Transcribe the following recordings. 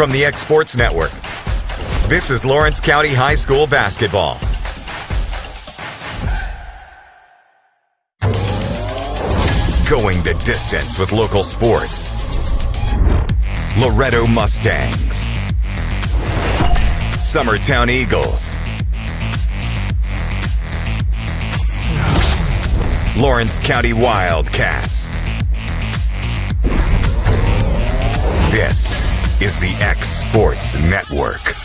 from the X Sports Network. This is Lawrence County High School basketball. Going the distance with local sports. Loretto Mustangs. Summertown Eagles. Lawrence County Wildcats. This is the X Sports Network.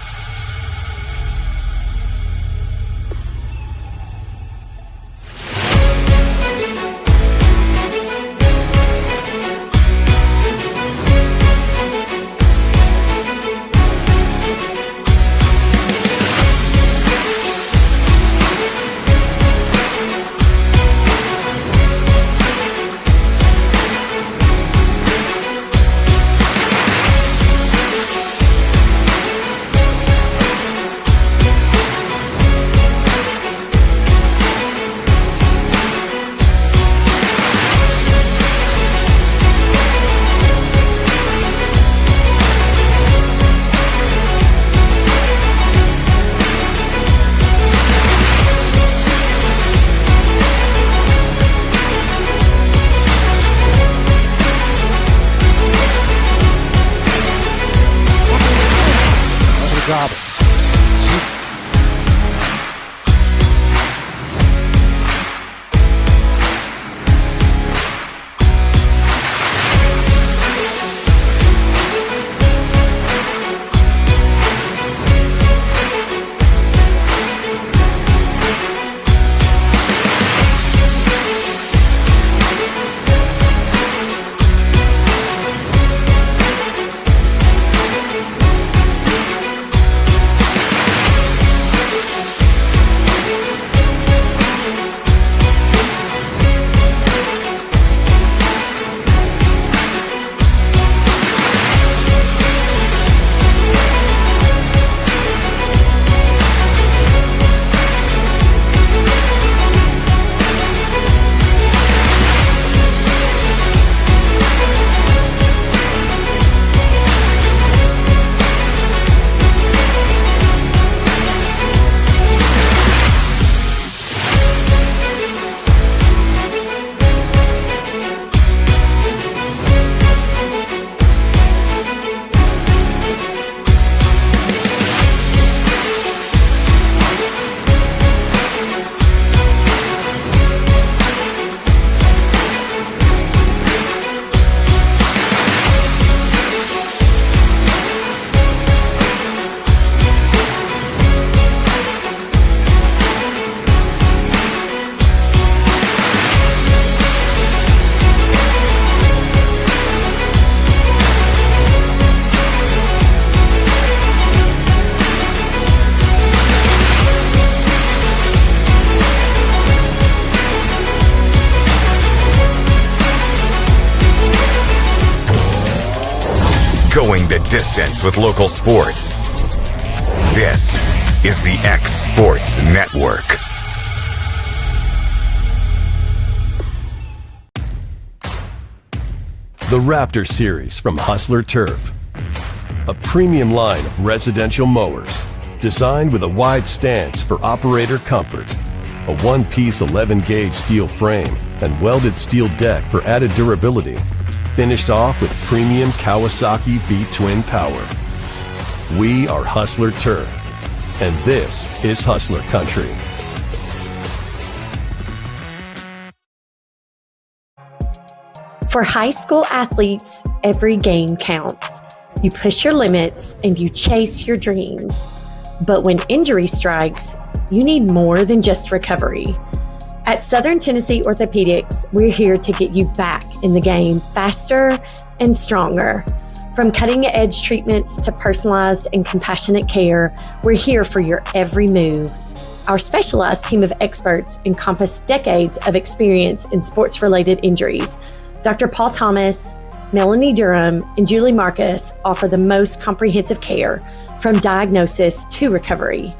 Going the distance with local sports. This is the X Sports Network. The Raptor Series from Hustler Turf. A premium line of residential mowers designed with a wide stance for operator comfort, a one-piece 11-gauge steel frame and welded steel deck for added durability, finished off with premium Kawasaki V-twin power. We are Hustler Turf, and this is Hustler Country. For high school athletes, every game counts. You push your limits and you chase your dreams. But when injury strikes, you need more than just recovery. At Southern Tennessee Orthopedics, we're here to get you back in the game faster and stronger. From cutting-edge treatments to personalized and compassionate care, we're here for your every move. Our specialized team of experts encompass decades of experience in sports-related injuries. Dr. Paul Thomas, Melanie Durham, and Julie Marcus offer the most comprehensive care from diagnosis to recovery.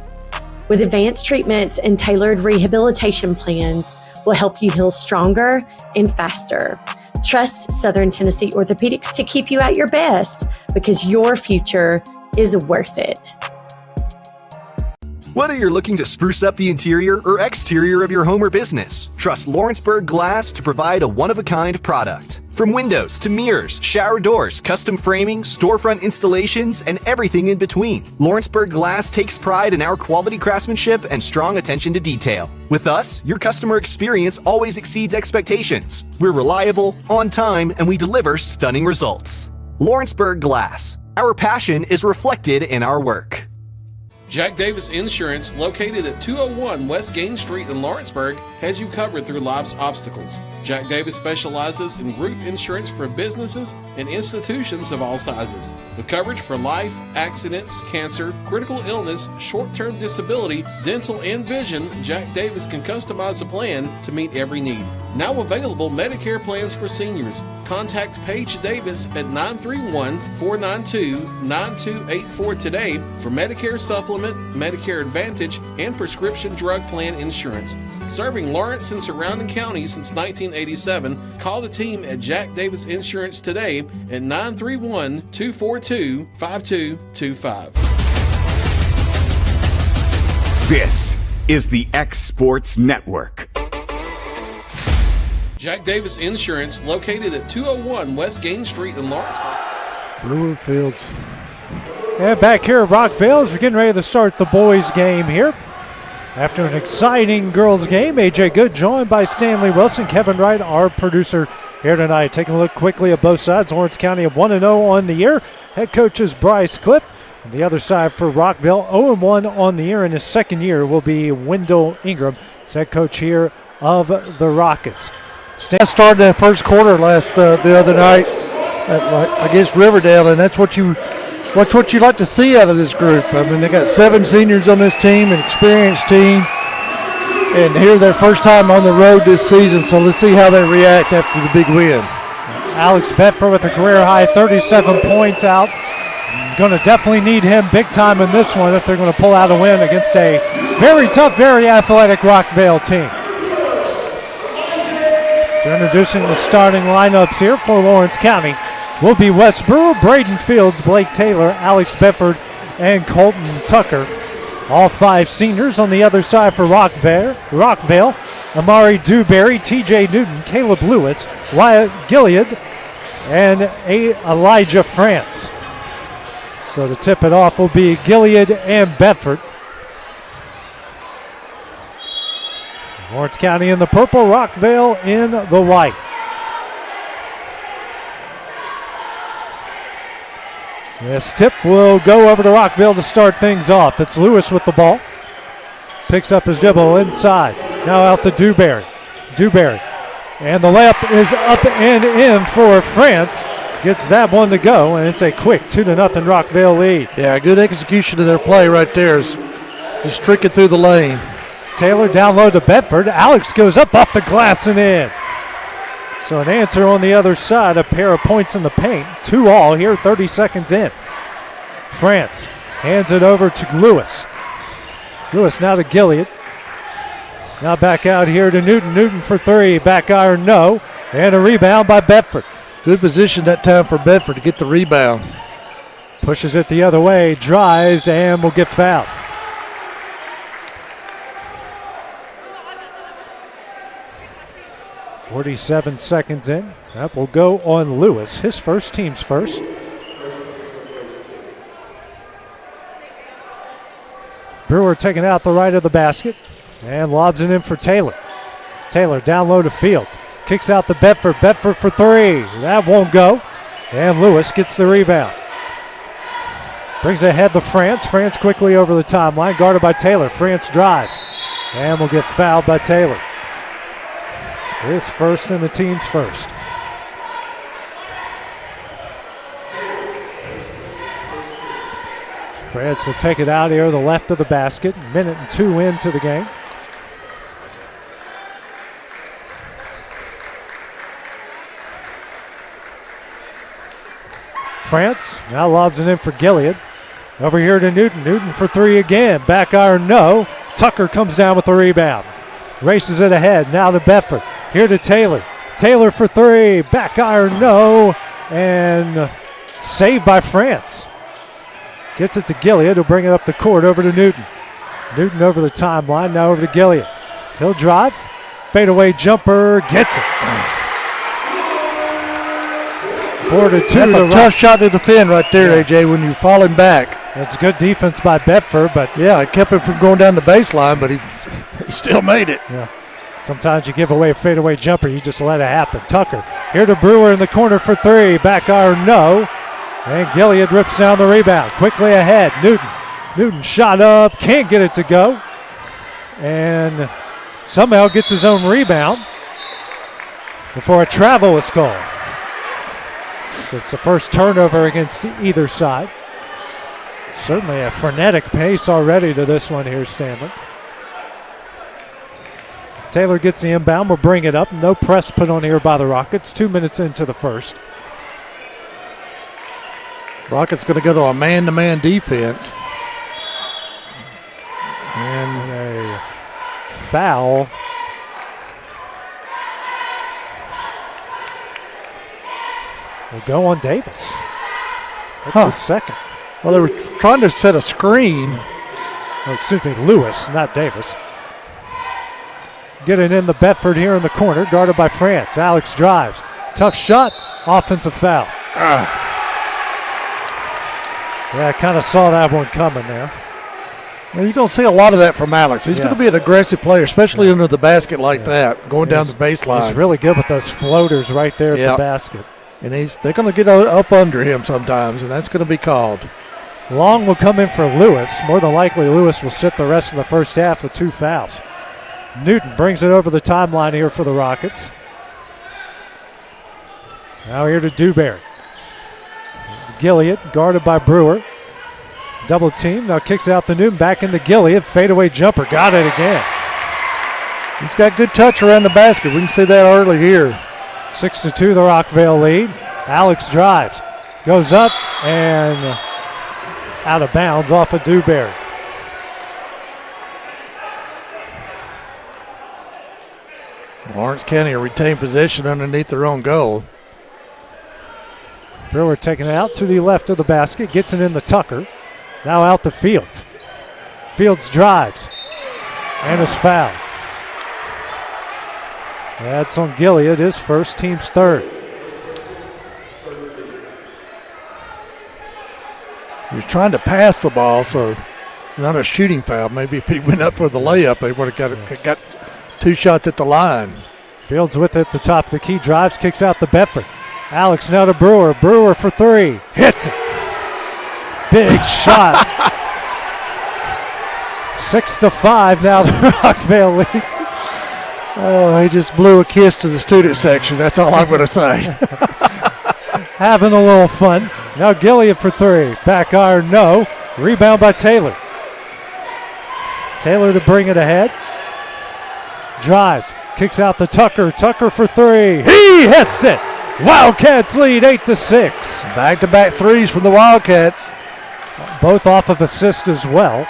With advanced treatments and tailored rehabilitation plans, we'll help you heal stronger and faster. Trust Southern Tennessee Orthopedics to keep you at your best because your future is worth it. Whether you're looking to spruce up the interior or exterior of your home or business, trust Lawrenceburg Glass to provide a one-of-a-kind product. From windows to mirrors, shower doors, custom framing, storefront installations, and everything in between, Lawrenceburg Glass takes pride in our quality craftsmanship and strong attention to detail. With us, your customer experience always exceeds expectations. We're reliable, on time, and we deliver stunning results. Lawrenceburg Glass. Our passion is reflected in our work. Jack Davis Insurance, located at 201 West Gain Street in Lawrenceburg, has you covered through life's obstacles. Jack Davis specializes in group insurance for businesses and institutions of all sizes. With coverage for life, accidents, cancer, critical illness, short-term disability, dental, and vision, Jack Davis can customize a plan to meet every need. Now available Medicare plans for seniors. Contact Paige Davis at 931-492-9284 today for Medicare Supplement, Medicare Advantage, and prescription drug plan insurance. Serving Lawrence and surrounding counties since 1987, call the team at Jack Davis Insurance today at 931-242-5225. This is the X Sports Network. Jack Davis Insurance, located at 201 West Gain Street in Lawrenceburg. Brewer Fields. And back here at Rockvale as we're getting ready to start the boys' game here. After an exciting girls' game, A.J. Good joined by Stanley Wilson, Kevin Wright, our producer here tonight. Taking a look quickly at both sides. Lawrence County at 1-0 on the year. Head coach is Bryce Cliff. On the other side for Rockvale, 0-1 on the year. In his second year will be Wendell Ingram, head coach here of the Rockets. Started that first quarter the other night against Riverdale, and that's what you like to see out of this group. I mean, they got 7 seniors on this team, an experienced team, and here's their first time on the road this season. So let's see how they react after the big win. Alex Bedford with a career high 37 points out. Going to definitely need him big time in this one if they're going to pull out a win against a very tough, very athletic Rockvale team. So introducing the starting lineups here for Lawrence County will be Wes Brewer, Braden Fields, Blake Taylor, Alex Bedford, and Colton Tucker. All 5 seniors on the other side for Rockvale. Amari Dewberry, TJ Newton, Caleb Lewis, Wyatt Gilead, and Elijah France. So to tip it off will be Gilead and Bedford. Lawrence County in the purple, Rockvale in the white. This tip will go over to Rockvale to start things off. It's Lewis with the ball. Picks up his dribble inside. Now out to Dewberry. And the layup is up and in for France. Gets that one to go, and it's a quick 2-0 Rockvale lead. Yeah, good execution of their play right there. Just tricking through the lane. Taylor down low to Bedford. Alex goes up off the glass and in. So an answer on the other side, a pair of points in the paint. 2-all here, 30 seconds in. France hands it over to Lewis. Lewis now to Gilead. Now back out here to Newton. Newton for 3. Back iron, no. And a rebound by Bedford. Good position that time for Bedford to get the rebound. Pushes it the other way, drives, and will get fouled. 47 seconds in. That will go on Lewis, his first, team's first. Brewer taking out the right of the basket and lobs it in for Taylor. Taylor down low to Fields. Kicks out to Bedford. Bedford for 3. That won't go. And Lewis gets the rebound. Brings ahead to France. France quickly over the timeline, guarded by Taylor. France drives and will get fouled by Taylor. His first and the team's first. France will take it out here to the left of the basket. 1:02 into the game. France now lobs it in for Gilead. Over here to Newton. Newton for 3 again. Back iron, no. Tucker comes down with the rebound. Races it ahead. Now to Bedford. Here to Taylor. Taylor for three. Back iron, no. And saved by France. Gets it to Gilead. He'll bring it up the court over to Newton. Newton over the timeline. Now over to Gilead. He'll drive. Fadeaway jumper. Gets it. 4-2. That's a tough shot to defend right there, AJ, when you're falling back. That's good defense by Bedford, but yeah, it kept him from going down the baseline, but he still made it. Yeah. Sometimes you give away a fadeaway jumper, you just let it happen. Tucker here to Brewer in the corner for three. Back iron, no. And Gilead rips down the rebound. Quickly ahead. Newton shot up, can't get it to go. And somehow gets his own rebound before a travel was called. So it's the first turnover against either side. Certainly a frenetic pace already to this one here, Stanley. Taylor gets the inbound. We'll bring it up. No press put on here by the Rockets. 2 minutes into the first. Rockets going to go to a man-to-man defense. And a foul. Will go on Davis. That's his second. Well, they were trying to set a screen. Oh, excuse me, Lewis, not Davis. Getting in the Bedford here in the corner, guarded by France. Alex drives. Tough shot, offensive foul. Yeah, I kind of saw that one coming there. Well, you're going to see a lot of that from Alex. He's going to be an aggressive player, especially under the basket like that, going down the baseline. He's really good with those floaters right there at the basket. And they're going to get up under him sometimes, and that's going to be called. Long will come in for Lewis. More than likely, Lewis will sit the rest of the first half with 2 fouls. Newton brings it over the timeline here for the Rockets. Now here to Dewberry. Gilead, guarded by Brewer. Double team, now kicks out to Newton, back into Gilead. Fadeaway jumper, got it again. He's got good touch around the basket. We can see that early here. 6-2, the Rockvale lead. Alex drives, goes up, and out of bounds off of Dewberry. Lawrence County will retain possession underneath their own goal. Brewer taking it out to the left of the basket, gets it in the Tucker. Now out to Fields. Fields drives and is fouled. That's on Gilead, his first, team's third. He was trying to pass the ball, so it's not a shooting foul. Maybe if he went up for the layup, they would have got 2 shots at the line. Fields with it at the top of the key, drives, kicks out to Bedford. Alex now to Brewer. Brewer for 3. Hits it. Big shot. 6-5 now the Rockvale lead. Oh, he just blew a kiss to the student section. That's all I'm going to say. Having a little fun. Now Gilead for 3. Back iron, no. Rebound by Taylor. Taylor to bring it ahead. Drives. Kicks out to Tucker. Tucker for 3. He hits it. Wildcats lead 8-6. Back-to-back threes from the Wildcats. Both off of assist as well.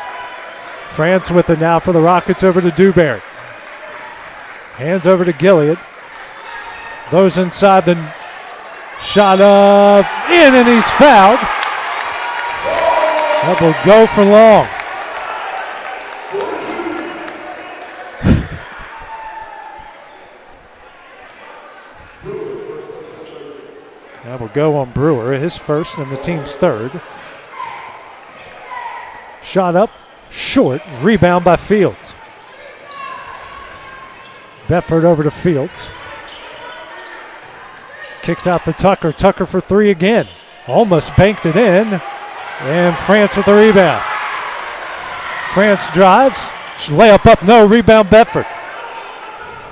France with it now for the Rockets over to Dewberry. Hands over to Gilead. Those inside the shot up, in, and he's fouled. That will go for Long. That will go on Brewer, his first and the team's third. Shot up, short, rebound by Fields. Bedford over to Fields. Kicks out to Tucker. Tucker for 3 again. Almost banked it in. And France with the rebound. France drives. Layup up, no. Rebound Bedford.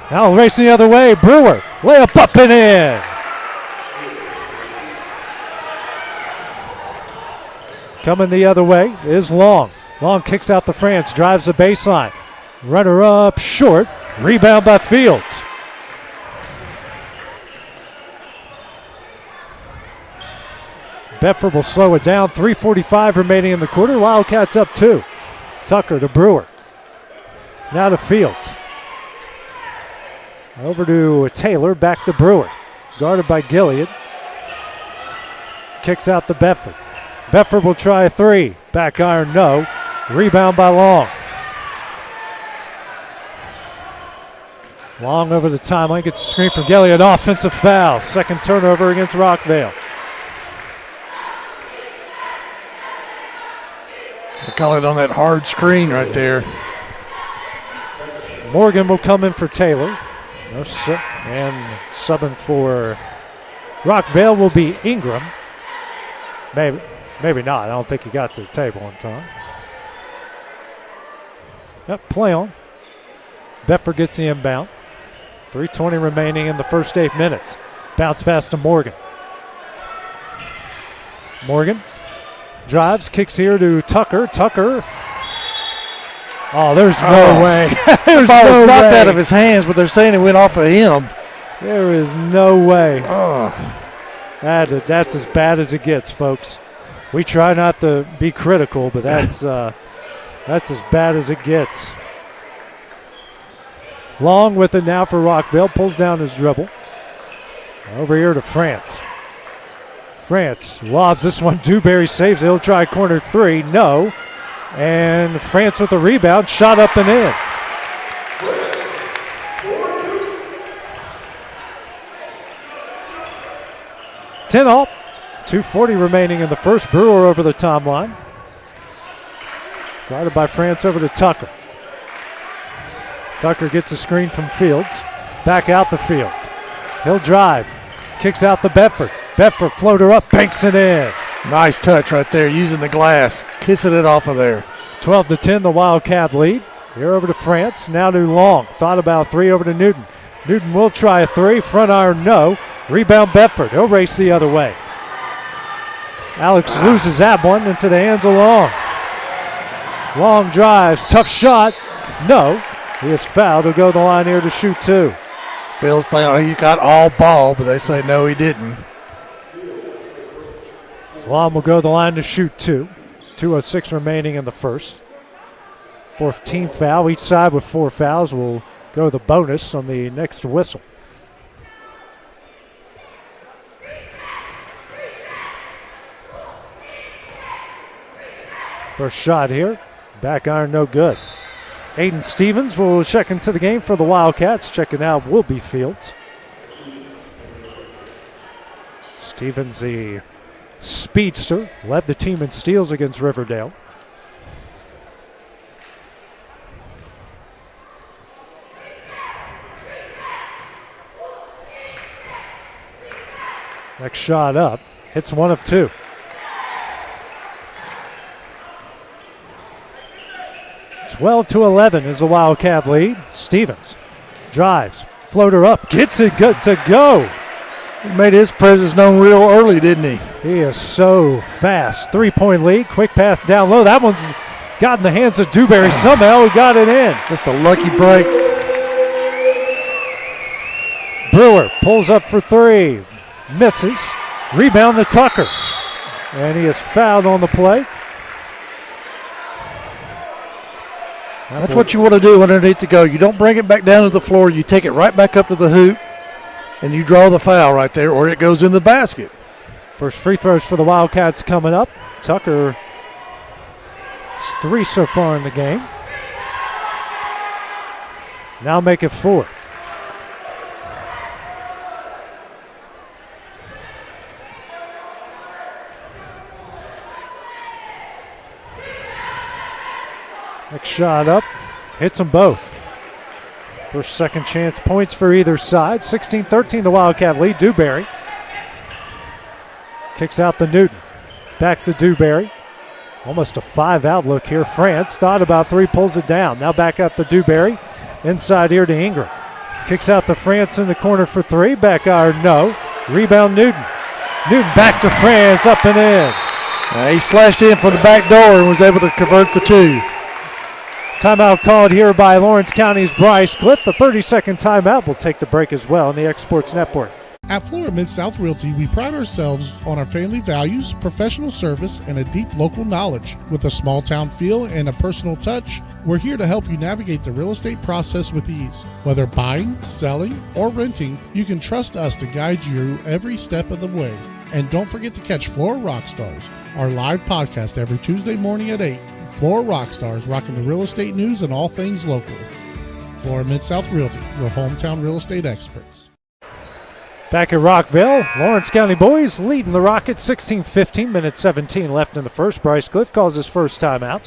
Now racing the other way. Brewer. Layup up and in. Coming the other way is Long. Long kicks out to France. Drives the baseline. Runner up, short. Rebound by Fields. Bedford will slow it down. 3:45 remaining in the quarter. Wildcats up 2. Tucker to Brewer. Now to Fields. Over to Taylor, back to Brewer. Guarded by Gilead. Kicks out to Bedford. Bedford will try a three. Back iron, no. Rebound by Long. Long over the timeline, gets a screen from Gilead. Offensive foul. Second turnover against Rockvale. They call it on that hard screen right there. Morgan will come in for Taylor. And subbing for Rockvale will be Ingram. Maybe not. I don't think he got to the table in time. Yep, play on. Bedford gets the inbound. 3:20 remaining in the first 8 minutes. Bounce pass to Morgan. Morgan drives, kicks here to Tucker. Tucker. Oh, there's no way. The ball was knocked out of his hands, but they're saying it went off of him. There is no way. Oh. That's as bad as it gets, folks. We try not to be critical, but that's as bad as it gets. Long with it now for Rockvale. Pulls down his dribble. Over here to France. France lobs this one. Dewberry saves it. He'll try corner three. No. And France with the rebound. Shot up and in. Ten all. 2:40 remaining in the first. Brewer over the timeline. Guarded by France over to Tucker. Tucker gets a screen from Fields. Back out to Fields. He'll drive. Kicks out to Bedford. Bedford floater up, banks it in. Nice touch right there, using the glass. Kissing it off of there. 12-10, the Wildcat lead. Here over to France. Now to Long. Thought about three over to Newton. Newton will try a three. Front iron, no. Rebound Bedford. He'll race the other way. Alex loses that one into the hands of Long. Long drives. Tough shot. No. He is fouled. He'll go to the line here to shoot two. Phil's saying he got all ball, but they say no, he didn't. Long will go to the line to shoot two. 2:06 remaining in the first. Fourth team foul. Each side with 4 fouls will go the bonus on the next whistle. First shot here. Back iron, no good. Aiden Stevens will check into the game for the Wildcats. Checking out will be Fields. Stevens, the speedster, led the team in steals against Riverdale. Next shot up. Hits one of two. (12-11) is the Wildcat lead. Stevens drives, floater up, gets it good to go. He made his presence known real early, didn't he? He is so fast. 3-point lead, quick pass down low. That one's got in the hands of Dewberry. Somehow he got it in. Just a lucky break. Brewer pulls up for three, misses. Rebound to Tucker, and he is fouled on the play. That's what you want to do underneath the go. You don't bring it back down to the floor. You take it right back up to the hoop, and you draw the foul right there, or it goes in the basket. First free throws for the Wildcats coming up. Tucker, 3 so far in the game. Now make it 4. Next shot up, hits them both. First, second chance points for either side. 16-13 the Wildcat lead. Dewberry kicks out to Newton. Back to Dewberry. Almost a 5-out look here. France thought about three, pulls it down. Now back up to Dewberry. Inside here to Ingram. Kicks out to France in the corner for three. Back iron, no. Rebound Newton. Newton back to France, up and in. He slashed in for the back door and was able to convert the two. Timeout called here by Lawrence County's Bryce Cliff. The 30-second timeout will take the break as well on the Exports Network. At Florida Mid-South Realty, we pride ourselves on our family values, professional service, and a deep local knowledge. With a small town feel and a personal touch, we're here to help you navigate the real estate process with ease. Whether buying, selling, or renting, you can trust us to guide you every step of the way. And don't forget to catch Florida Rockstars, our live podcast every Tuesday morning at 8. Florida Rockstars, rocking the real estate news and all things local. Florida Mid-South Realty, your hometown real estate experts. Back at Rockvale, Lawrence County boys leading the Rockets 16-15, minute 17 left in the first. Bryce Cliff calls his first timeout,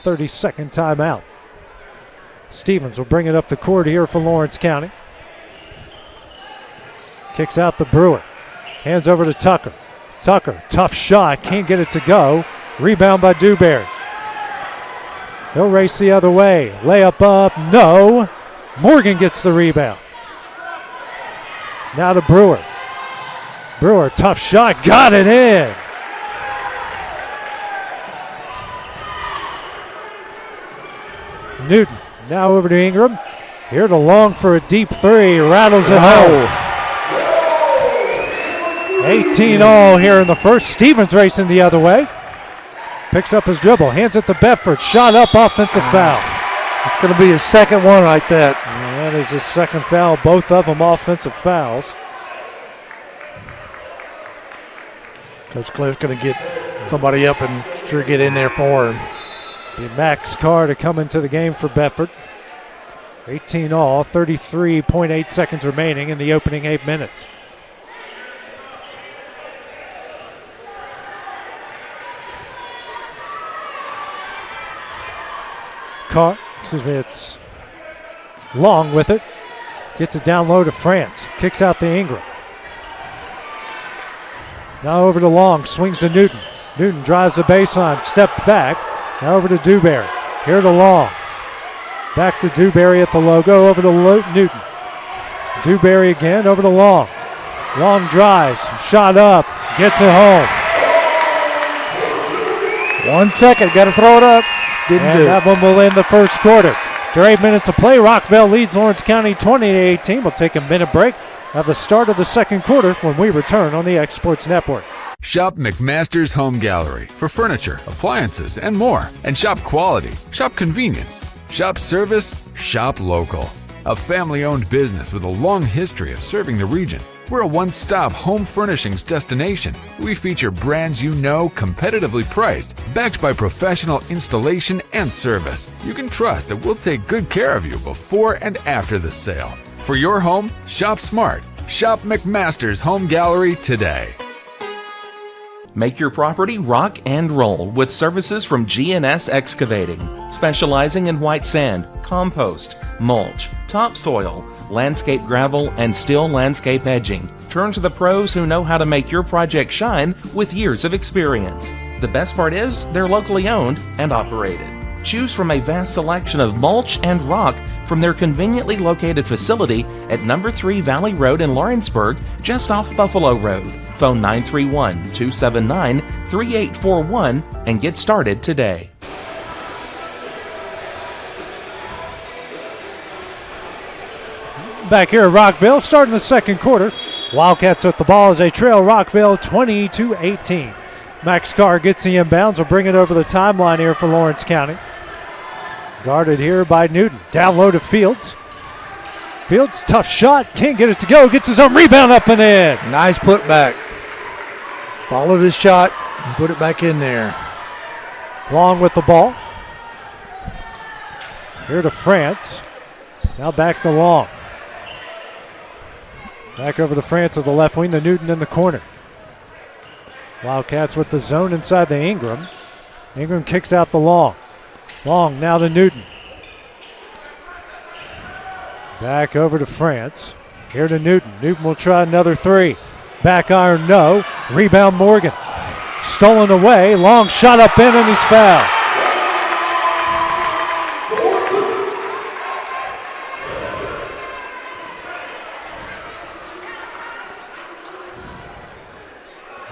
32nd timeout. Stevens will bring it up the court here for Lawrence County. Kicks out the Brewer. Hands over to Tucker. Tucker, tough shot, can't get it to go. Rebound by Dewberry. He'll race the other way. Layup up, no. Morgan gets the rebound. Now to Brewer. Brewer, tough shot, got it in. Newton, now over to Ingram. Here to Long for a deep three, rattles it home. 18 all here in the first. Stevens racing the other way. Picks up his dribble, hands it to Bedford. Shot up, offensive foul. It's going to be his second one like that. And that is his second foul, both of them offensive fouls. Coach Cliff's going to get somebody up and sure get in there for him. Be Max Carr to come into the game for Bedford. 18 all, 33.8 seconds remaining in the opening 8 minutes. Carr, it's Long with it. Gets it down low to France. Kicks out to Ingram. Now over to Long, swings to Newton. Newton drives the baseline, steps back. Now over to Dewberry. Here to Long. Back to Dewberry at the logo, over to Newton. Dewberry again, over to Long. Long drives, shot up, gets it home. 1 second, got to throw it up. Didn't do it. That one will end the first quarter. After 8 minutes of play, Rockvale leads Lawrence County 20-18. We'll take a minute break at the start of the second quarter when we return on the X Sports Network. Shop McMaster's Home Gallery for furniture, appliances, and more. And shop quality, shop convenience, shop service, shop local. A family-owned business with a long history of serving the region. We're a one-stop home furnishings destination. We feature brands you know, competitively priced, backed by professional installation and service. You can trust that we'll take good care of you before and after the sale. For your home, shop smart. Shop McMaster's Home Gallery today. Make your property rock and roll with services from G&S Excavating, specializing in white sand, compost, mulch, topsoil, landscape gravel, and steel landscape edging. Turn to the pros who know how to make your project shine with years of experience. The best part is they're locally owned and operated. Choose from a vast selection of mulch and rock from their conveniently located facility at number 3 Valley Road in Lawrenceburg, just off Buffalo Road. Phone 931-279-3841 and get started today. Back here at Rockvale, starting the second quarter. Wildcats with the ball as they trail Rockvale 20-18. Max Carr gets the inbounds. Will bring it over the timeline here for Lawrence County. Guarded here by Newton. Down low to Fields. Fields, tough shot. Can't get it to go. Gets his own rebound up and in. Nice putback. Followed his shot and put it back in there. Long with the ball. Here to France. Now back to Long. Back over to France with the left wing, the Newton in the corner. Wildcats with the zone inside the Ingram. Ingram kicks out the Long. Long now to Newton. Back over to France. Here to Newton. Newton will try another three. Back iron, no. Rebound Morgan. Stolen away. Long shot up in and he's fouled.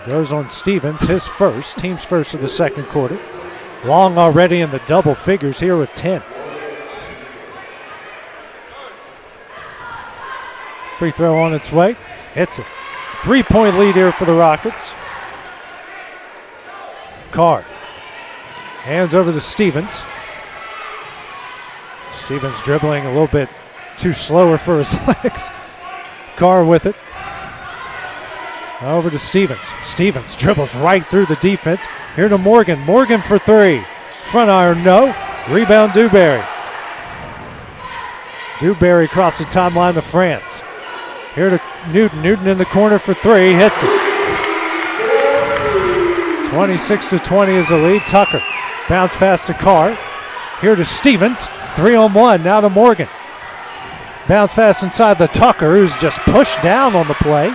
Goes on Stevens, his first, team's first of the second quarter. Long already in the double figures here with 10. Free throw on its way, hits it. 3-point lead here for the Rockets. Carr. Hands over to Stevens. Stevens dribbling a little bit too slower for his legs. Carr with it. Over to Stevens. Stevens dribbles right through the defense. Here to Morgan. Morgan for three. Front iron, no. Rebound, Dewberry. Dewberry across the timeline to France. Here to Newton. Newton in the corner for three. Hits it. 26-20 is the lead. Tucker. Bounce pass to Carr. Here to Stevens. 3-on-1. Now to Morgan. Bounce pass inside the Tucker, who's just pushed down on the play.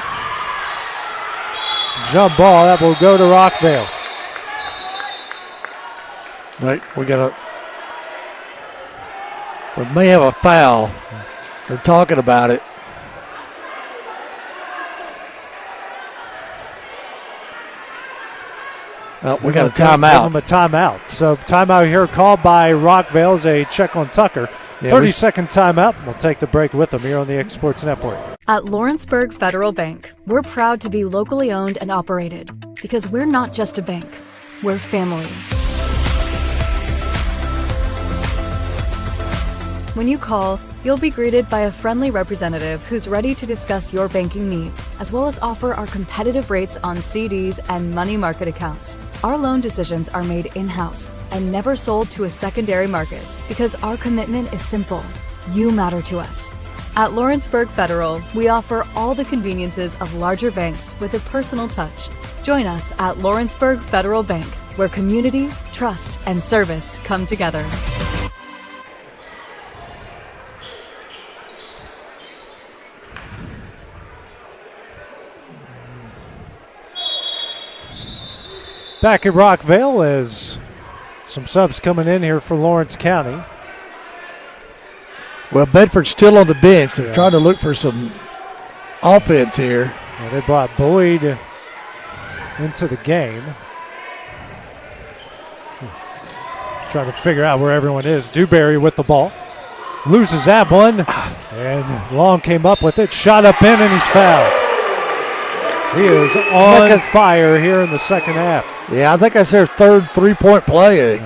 Jump ball. That will go to Rockvale. Right, we may have a foul. They're talking about it. Well, we got a timeout. Give them a timeout. So timeout here called by Rockvale as a check on Tucker. 30-second timeout. We'll take the break with them here on the X Sports Network. At Lawrenceburg Federal Bank, we're proud to be locally owned and operated because we're not just a bank, we're family. When you call, you'll be greeted by a friendly representative who's ready to discuss your banking needs, as well as offer our competitive rates on CDs and money market accounts. Our loan decisions are made in-house and never sold to a secondary market because our commitment is simple. You matter to us. At Lawrenceburg Federal, we offer all the conveniences of larger banks with a personal touch. Join us at Lawrenceburg Federal Bank, where community, trust, and service come together. Back at Rockvale as some subs coming in here for Lawrence County. Well, Bedford's still on the bench. They're trying to look for some offense here. Well, they brought Boyd into the game. Trying to figure out where everyone is. Dewberry with the ball. Loses that one. And Long came up with it. Shot up in and he's fouled. He is on fire here in the second half. Yeah, I think that's their third 3-point play.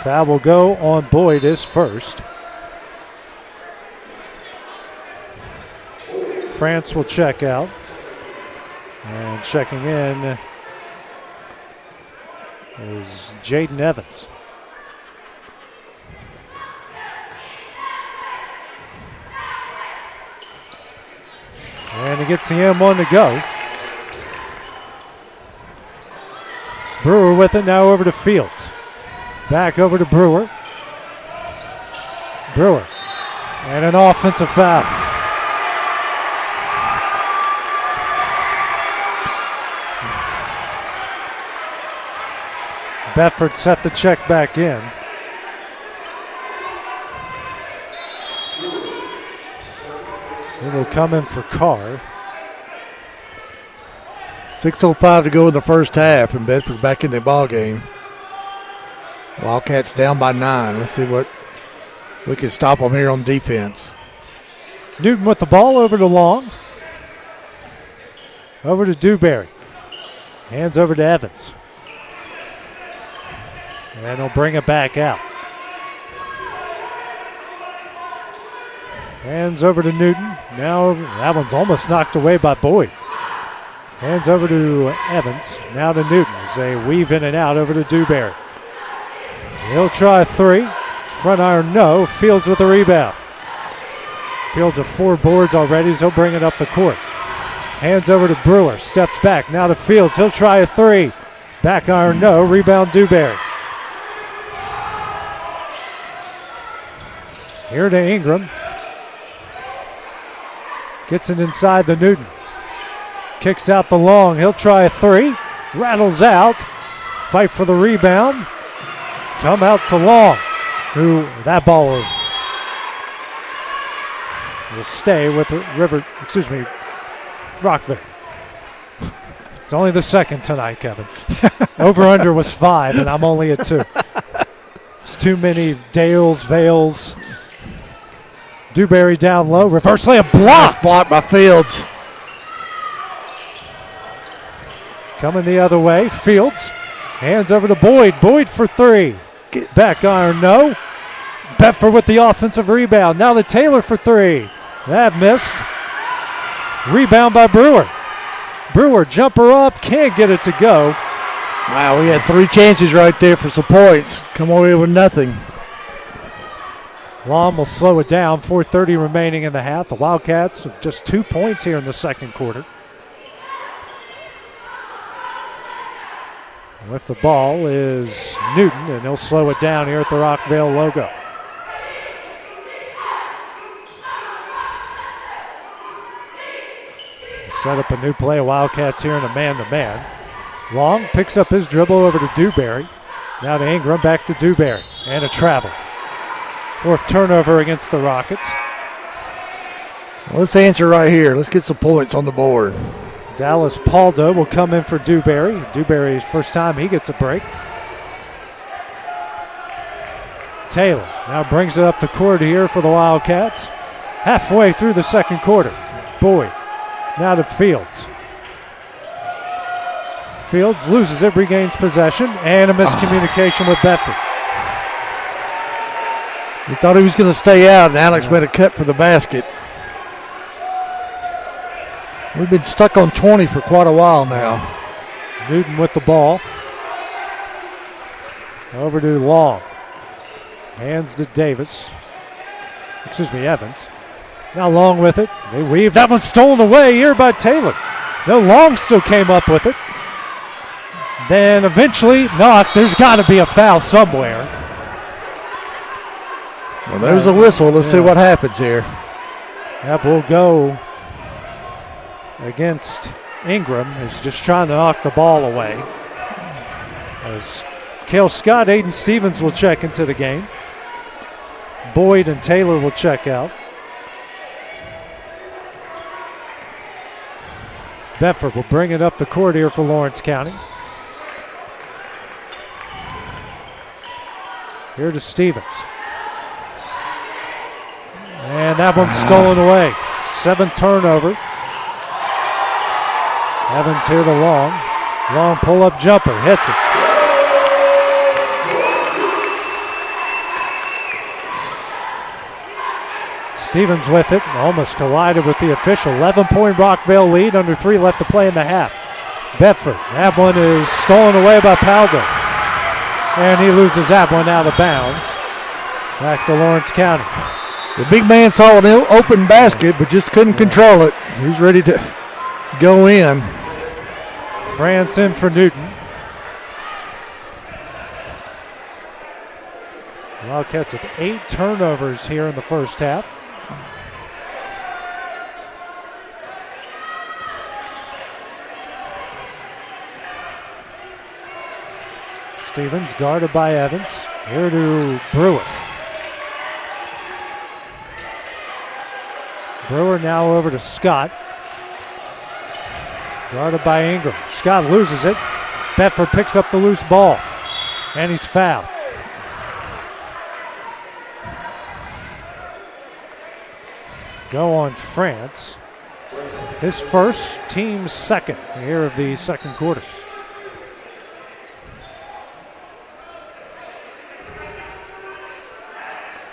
Foul will go on Boyd, his first. France will check out. And checking in is Jaden Evans. And he gets the M1 to go. Brewer with it, now over to Fields. Back over to Brewer. Brewer. And an offensive foul. Bedford set the check back in. He will come in for Carr. 6:05 to go in the first half, and Bedford back in the ball game. Wildcats down by 9. Let's see what we can stop them here on defense. Newton with the ball over to Long. Over to Dewberry. Hands over to Evans. And he'll bring it back out. Hands over to Newton. Now that one's almost knocked away by Boyd. Hands over to Evans. Now to Newton as they weave in and out over to Dewberry. He'll try a three. Front iron, no. Fields with the rebound. Fields with 4 boards already, so he'll bring it up the court. Hands over to Brewer. Steps back. Now to Fields. He'll try a three. Back iron, no. Rebound, Dewberry. Here to Ingram. Gets it inside the Newton. Kicks out the Long. He'll try a three. Rattles out. Fight for the rebound. Come out to Long, who that ball will stay with Rockville. It's only the second tonight, Kevin. Over-under was 5, and I'm only at 2. It's too many Dales, Vales. Dewberry down low. Reverse layup blocked. Blocked by Fields. Coming the other way, Fields. Hands over to Boyd. Boyd for three. Back iron, no. Bedford with the offensive rebound. Now to Taylor for three. That missed. Rebound by Brewer. Brewer, jumper up, can't get it to go. Wow, we had 3 chances right there for some points. Come away with nothing. Long will slow it down. 4:30 remaining in the half. The Wildcats have just 2 points here in the second quarter. With the ball is Newton, and he'll slow it down here at the Rockvale logo. Set up a new play. Wildcats here in a man-to-man. Long picks up his dribble over to Dewberry. Now to Ingram, back to Dewberry. And a travel. 4th turnover against the Rockets. Well, let's answer right here. Let's get some points on the board. Dallas Paldo will come in for Dewberry. Dewberry's first time he gets a break. Taylor now brings it up the court here for the Wildcats. Halfway through the second quarter. Boyd now to Fields. Fields loses it, regains possession, and a miscommunication with Bedford. He thought he was going to stay out, and Alex made a cut for the basket. We've been stuck on 20 for quite a while now. Newton with the ball. Over to Long. Hands to Davis. Evans. Now Long with it. They weave. That one's stolen away here by Taylor. No, Long still came up with it. Then eventually knocked. There's got to be a foul somewhere. Well, there's a whistle. Let's see what happens here. That will go against Ingram, who's just trying to knock the ball away. As Cale Scott, Aiden Stevens will check into the game. Boyd and Taylor will check out. Bedford will bring it up the court here for Lawrence County. Here to Stevens. And that one's stolen away. 7th turnover. Evans here to Long. Long pull-up jumper. Hits it. Stevens with it. Almost collided with the official. 11-point Rockvale lead. Under 3 left to play in the half. Bedford. That one is stolen away by Paldo. And he loses that one out of bounds. Back to Lawrence County. The big man saw an open basket, but just couldn't control it. He's ready to go in. France in for Newton. Wildcats with 8 turnovers here in the first half. Stevens guarded by Evans. Here to Brewer. Brewer now over to Scott. Guarded by Ingram. Scott loses it. Bedford picks up the loose ball. And he's fouled. Go on France. His first, team's second here of the second quarter.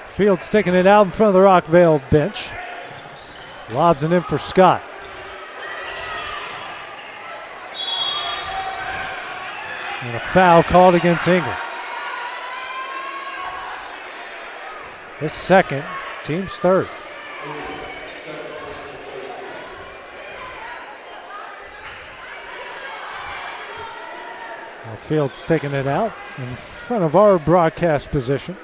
Fields taking it out in front of the Rockvale bench. Lobs it in for Scott. And a foul called against Ingram. His second, team's third. Well, Fields taking it out in front of our broadcast position.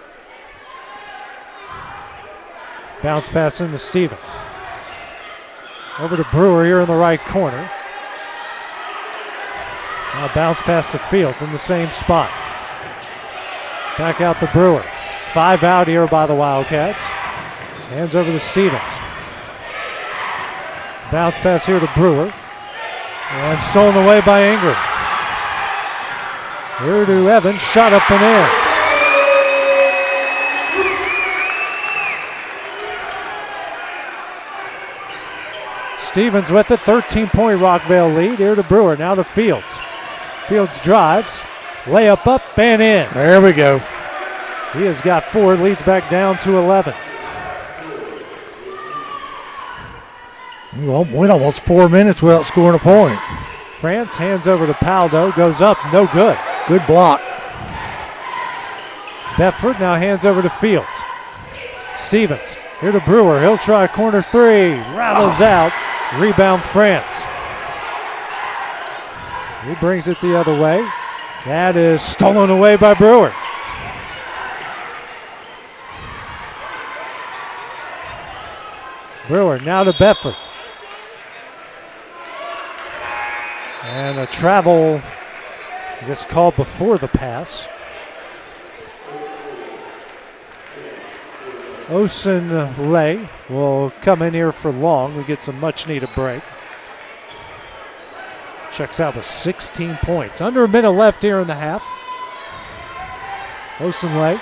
Bounce pass into Stevens. Over to Brewer here in the right corner. Now bounce pass to Fields in the same spot. Back out to Brewer. 5 out here by the Wildcats. Hands over to Stevens. Bounce pass here to Brewer. And stolen away by Ingram. Here to Evans. Shot up and in. Stevens with it, 13-point Rockvale lead. Here to Brewer, now to Fields. Fields drives. Layup up and in. There we go. He has got 4, leads back down to 11. We went almost 4 minutes without scoring a point. France hands over to Paldo, goes up, no good. Good block. Bedford now hands over to Fields. Stevens, here to Brewer. He'll try a corner 3. Rattles out. Rebound France. He brings it the other way. That is stolen away by Brewer. Brewer now to Bedford. And a travel, I guess, called before the pass. Osenley will come in here for long. We get some much needed break. Checks out with 16 points. Under a minute left here in the half. Osenley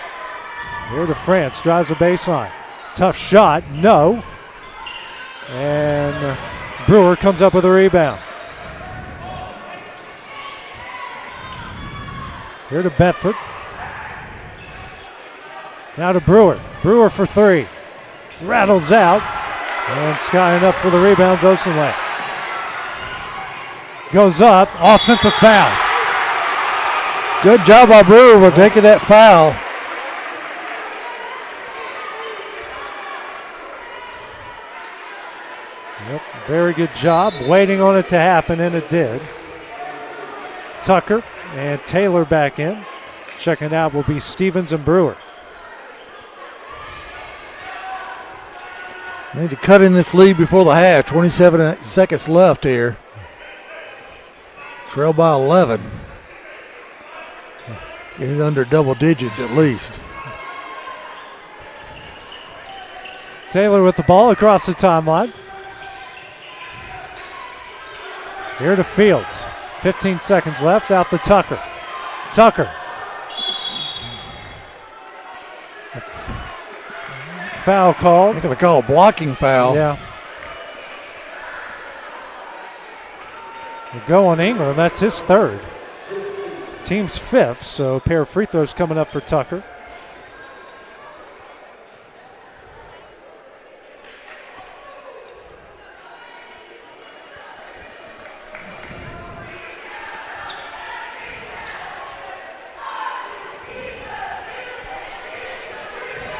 here to France. Drives the baseline. Tough shot. No. And Brewer comes up with a rebound. Here to Bedford. Now to Brewer. Brewer for 3. Rattles out. And skying up for the rebounds, Osenley. Goes up. Offensive foul. Good job by Brewer with taking that foul. Yep, very good job. Waiting on it to happen, and it did. Tucker and Taylor back in. Checking out will be Stevens and Brewer. Need to cut in this lead before the half. 27 seconds left here. Trail by 11. Get it under double digits at least. Taylor with the ball across the timeline. Here to Fields. 15 seconds left. Out to Tucker. Tucker. Foul called. They're going to call a blocking foul. Yeah. We go on Ingram. That's his 3rd. Team's 5th, so a pair of free throws coming up for Tucker.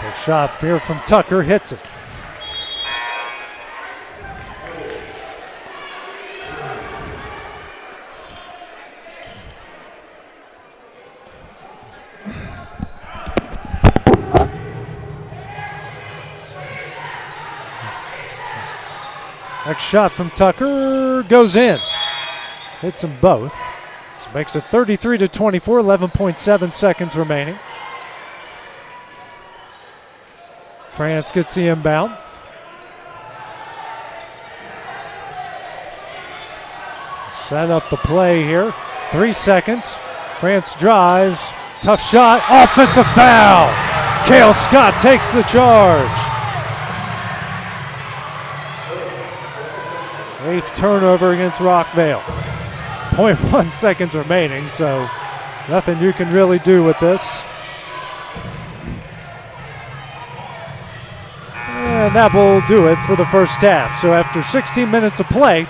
First shot here from Tucker, hits it. Next shot from Tucker goes in. Hits them both. So makes it 33-24, 11.7 seconds remaining. France gets the inbound. Set up the play here. 3 seconds. France drives. Tough shot. Offensive foul. Cale Scott takes the charge. 8th turnover against Rockvale. 0.1 seconds remaining, so nothing you can really do with this. And that will do it for the first half. So after 16 minutes of play,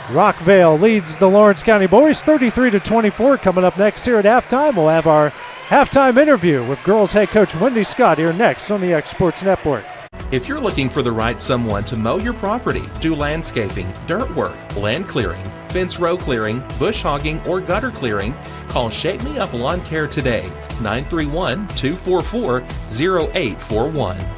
Rockvale leads the Lawrence County Boys 33-24. Coming up next here at halftime, we'll have our halftime interview with girls head coach Wendy Scott here next on the X Sports Network. If you're looking for the right someone to mow your property, do landscaping, dirt work, land clearing, fence row clearing, bush hogging, or gutter clearing, call Shake Me Up Lawn Care today, 931-244-0841.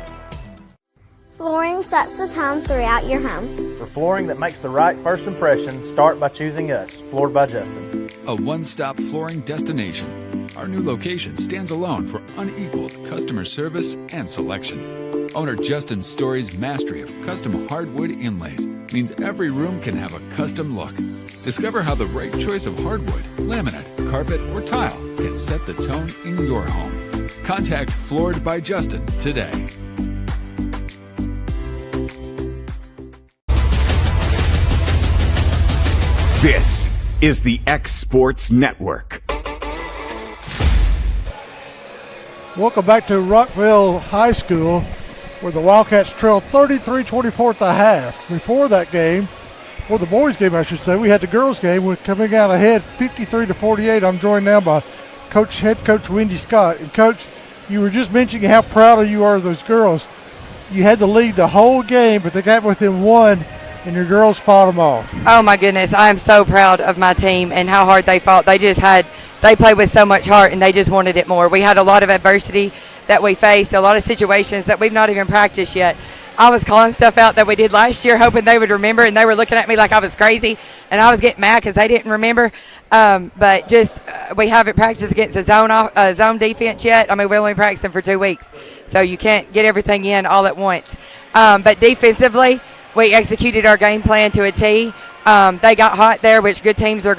Flooring sets the tone throughout your home. For flooring that makes the right first impression, start by choosing us, Floored by Justin. A one-stop flooring destination. Our new location stands alone for unequaled customer service and selection. Owner Justin Story's mastery of custom hardwood inlays means every room can have a custom look. Discover how the right choice of hardwood, laminate, carpet, or tile can set the tone in your home. Contact Floored by Justin today. This is the X Sports Network. Welcome back to Rockvale High School, where the Wildcats trailed 33-24 at the half. Before that game, or the boys' game, I should say, we had the girls' game. We're coming out ahead 53-48. I'm joined now by head coach Wendy Scott. And, Coach, you were just mentioning how proud you are of those girls. You had to lead the whole game, but they got within one, and your girls fought them off. Oh, my goodness. I am so proud of my team and how hard they fought. They played with so much heart, and they just wanted it more. We had a lot of adversity that we faced, a lot of situations that we've not even practiced yet. I was calling stuff out that we did last year, hoping they would remember, and they were looking at me like I was crazy, and I was getting mad because they didn't remember. But just we haven't practiced against a zone defense yet. I mean, we're only practicing for 2 weeks, so you can't get everything in all at once. But defensively, we executed our game plan to a T. They got hot there, which good teams are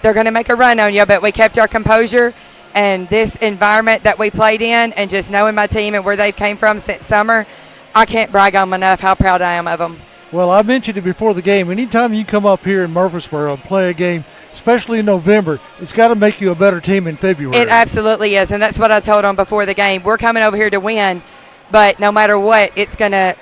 they're gonna make a run on you. But we kept our composure, and this environment that we played in, and just knowing my team and where they came from since summer, I can't brag on them enough how proud I am of them. Well, I mentioned it before the game. Anytime you come up here in Murfreesboro and play a game, especially in November, it's got to make you a better team in February. It absolutely is, and that's what I told them before the game. We're coming over here to win, but no matter what, it's gonna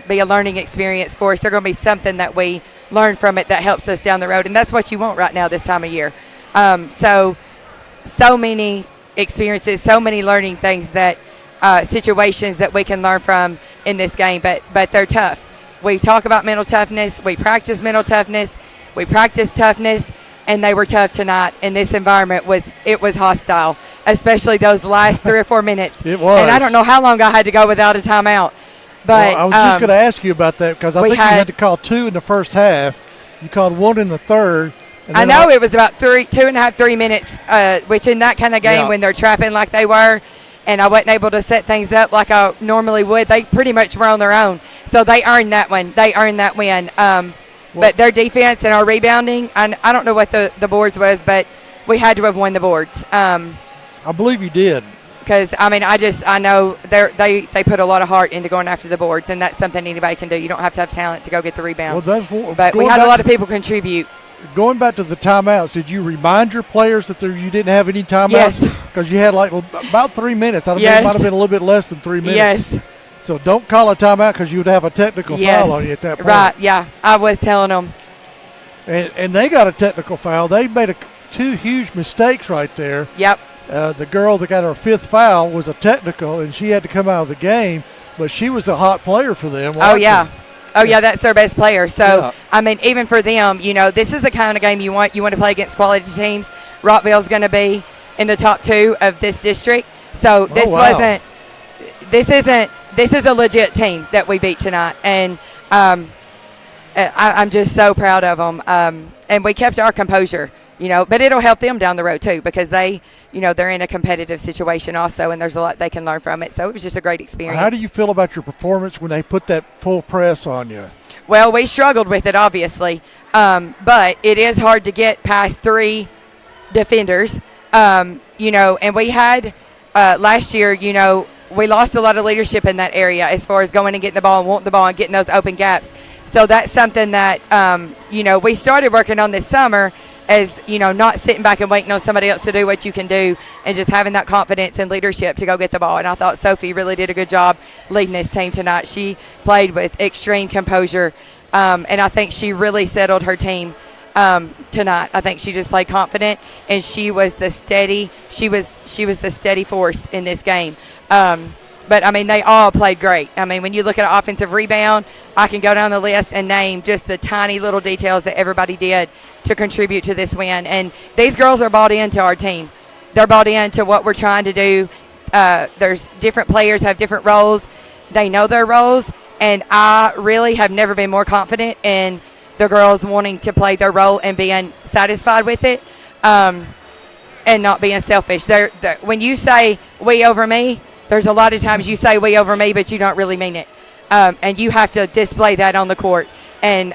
be a learning experience for us. There's gonna be something that we learn from it that helps us down the road, and that's what you want right now this time of year. So many experiences, so many learning things that situations that we can learn from in this game, but they're tough. We talk about mental toughness. We practice mental toughness. We practice toughness, and they were tough tonight. And this environment was hostile, especially those last 3 or 4 minutes. It was. And I don't know how long I had to go without a timeout. But I was just going to ask you about that because I think you had to call 2 in the first half. You called 1 in the third. I know it was about 2.5, 3 minutes, which in that kind of game when they're trapping like they were, and I wasn't able to set things up like I normally would, they pretty much were on their own. So they earned that one. They earned that win. But their defense and our rebounding, I don't know what the boards was, but we had to have won the boards. I believe you did. Because, I mean, I know they put a lot of heart into going after the boards, and that's something anybody can do. You don't have to have talent to go get the rebound. But we had a lot of people contribute. Going back to the timeouts, did you remind your players that you didn't have any timeouts? Yes. Because you had like about 3 minutes. I think it might have been a little bit less than 3 minutes. Yes. So don't call a timeout because you would have a technical foul on you at that point. Right, yeah. I was telling them. And they got a technical foul. They made 2 huge mistakes right there. Yep. The girl that got her 5th foul was a technical, and she had to come out of the game, but she was a hot player for them. Oh, yeah. Oh, yeah, that's their best player. So, I mean, even for them, this is the kind of game you want. You want to play against quality teams. Rockvale's going to be in the top 2 of this district. So this is a legit team that we beat tonight. And I'm just so proud of them. And we kept our composure, but it'll help them down the road too, because they're in a competitive situation also, and there's a lot they can learn from it. So it was just a great experience. How do you feel about your performance when they put that full press on you? Well, we struggled with it, obviously, but it is hard to get past 3 defenders, and we had last year, we lost a lot of leadership in that area as far as going and getting the ball and wanting the ball and getting those open gaps. So that's something that, we started working on this summer as, not sitting back and waiting on somebody else to do what you can do, and just having that confidence and leadership to go get the ball. And I thought Sophie really did a good job leading this team tonight. She played with extreme composure, and I think she really settled her team tonight. I think she just played confident, and she was the steady force in this game. But, I mean, they all played great. I mean, when you look at offensive rebound, I can go down the list and name just the tiny little details that everybody did to contribute to this win. And these girls are bought into our team. They're bought into what we're trying to do. There's different players have different roles. They know their roles, and I really have never been more confident in the girls wanting to play their role and being satisfied with it, and not being selfish. When you say we over me, there's a lot of times you say we over me, but you don't really mean it. And you have to display that on the court. And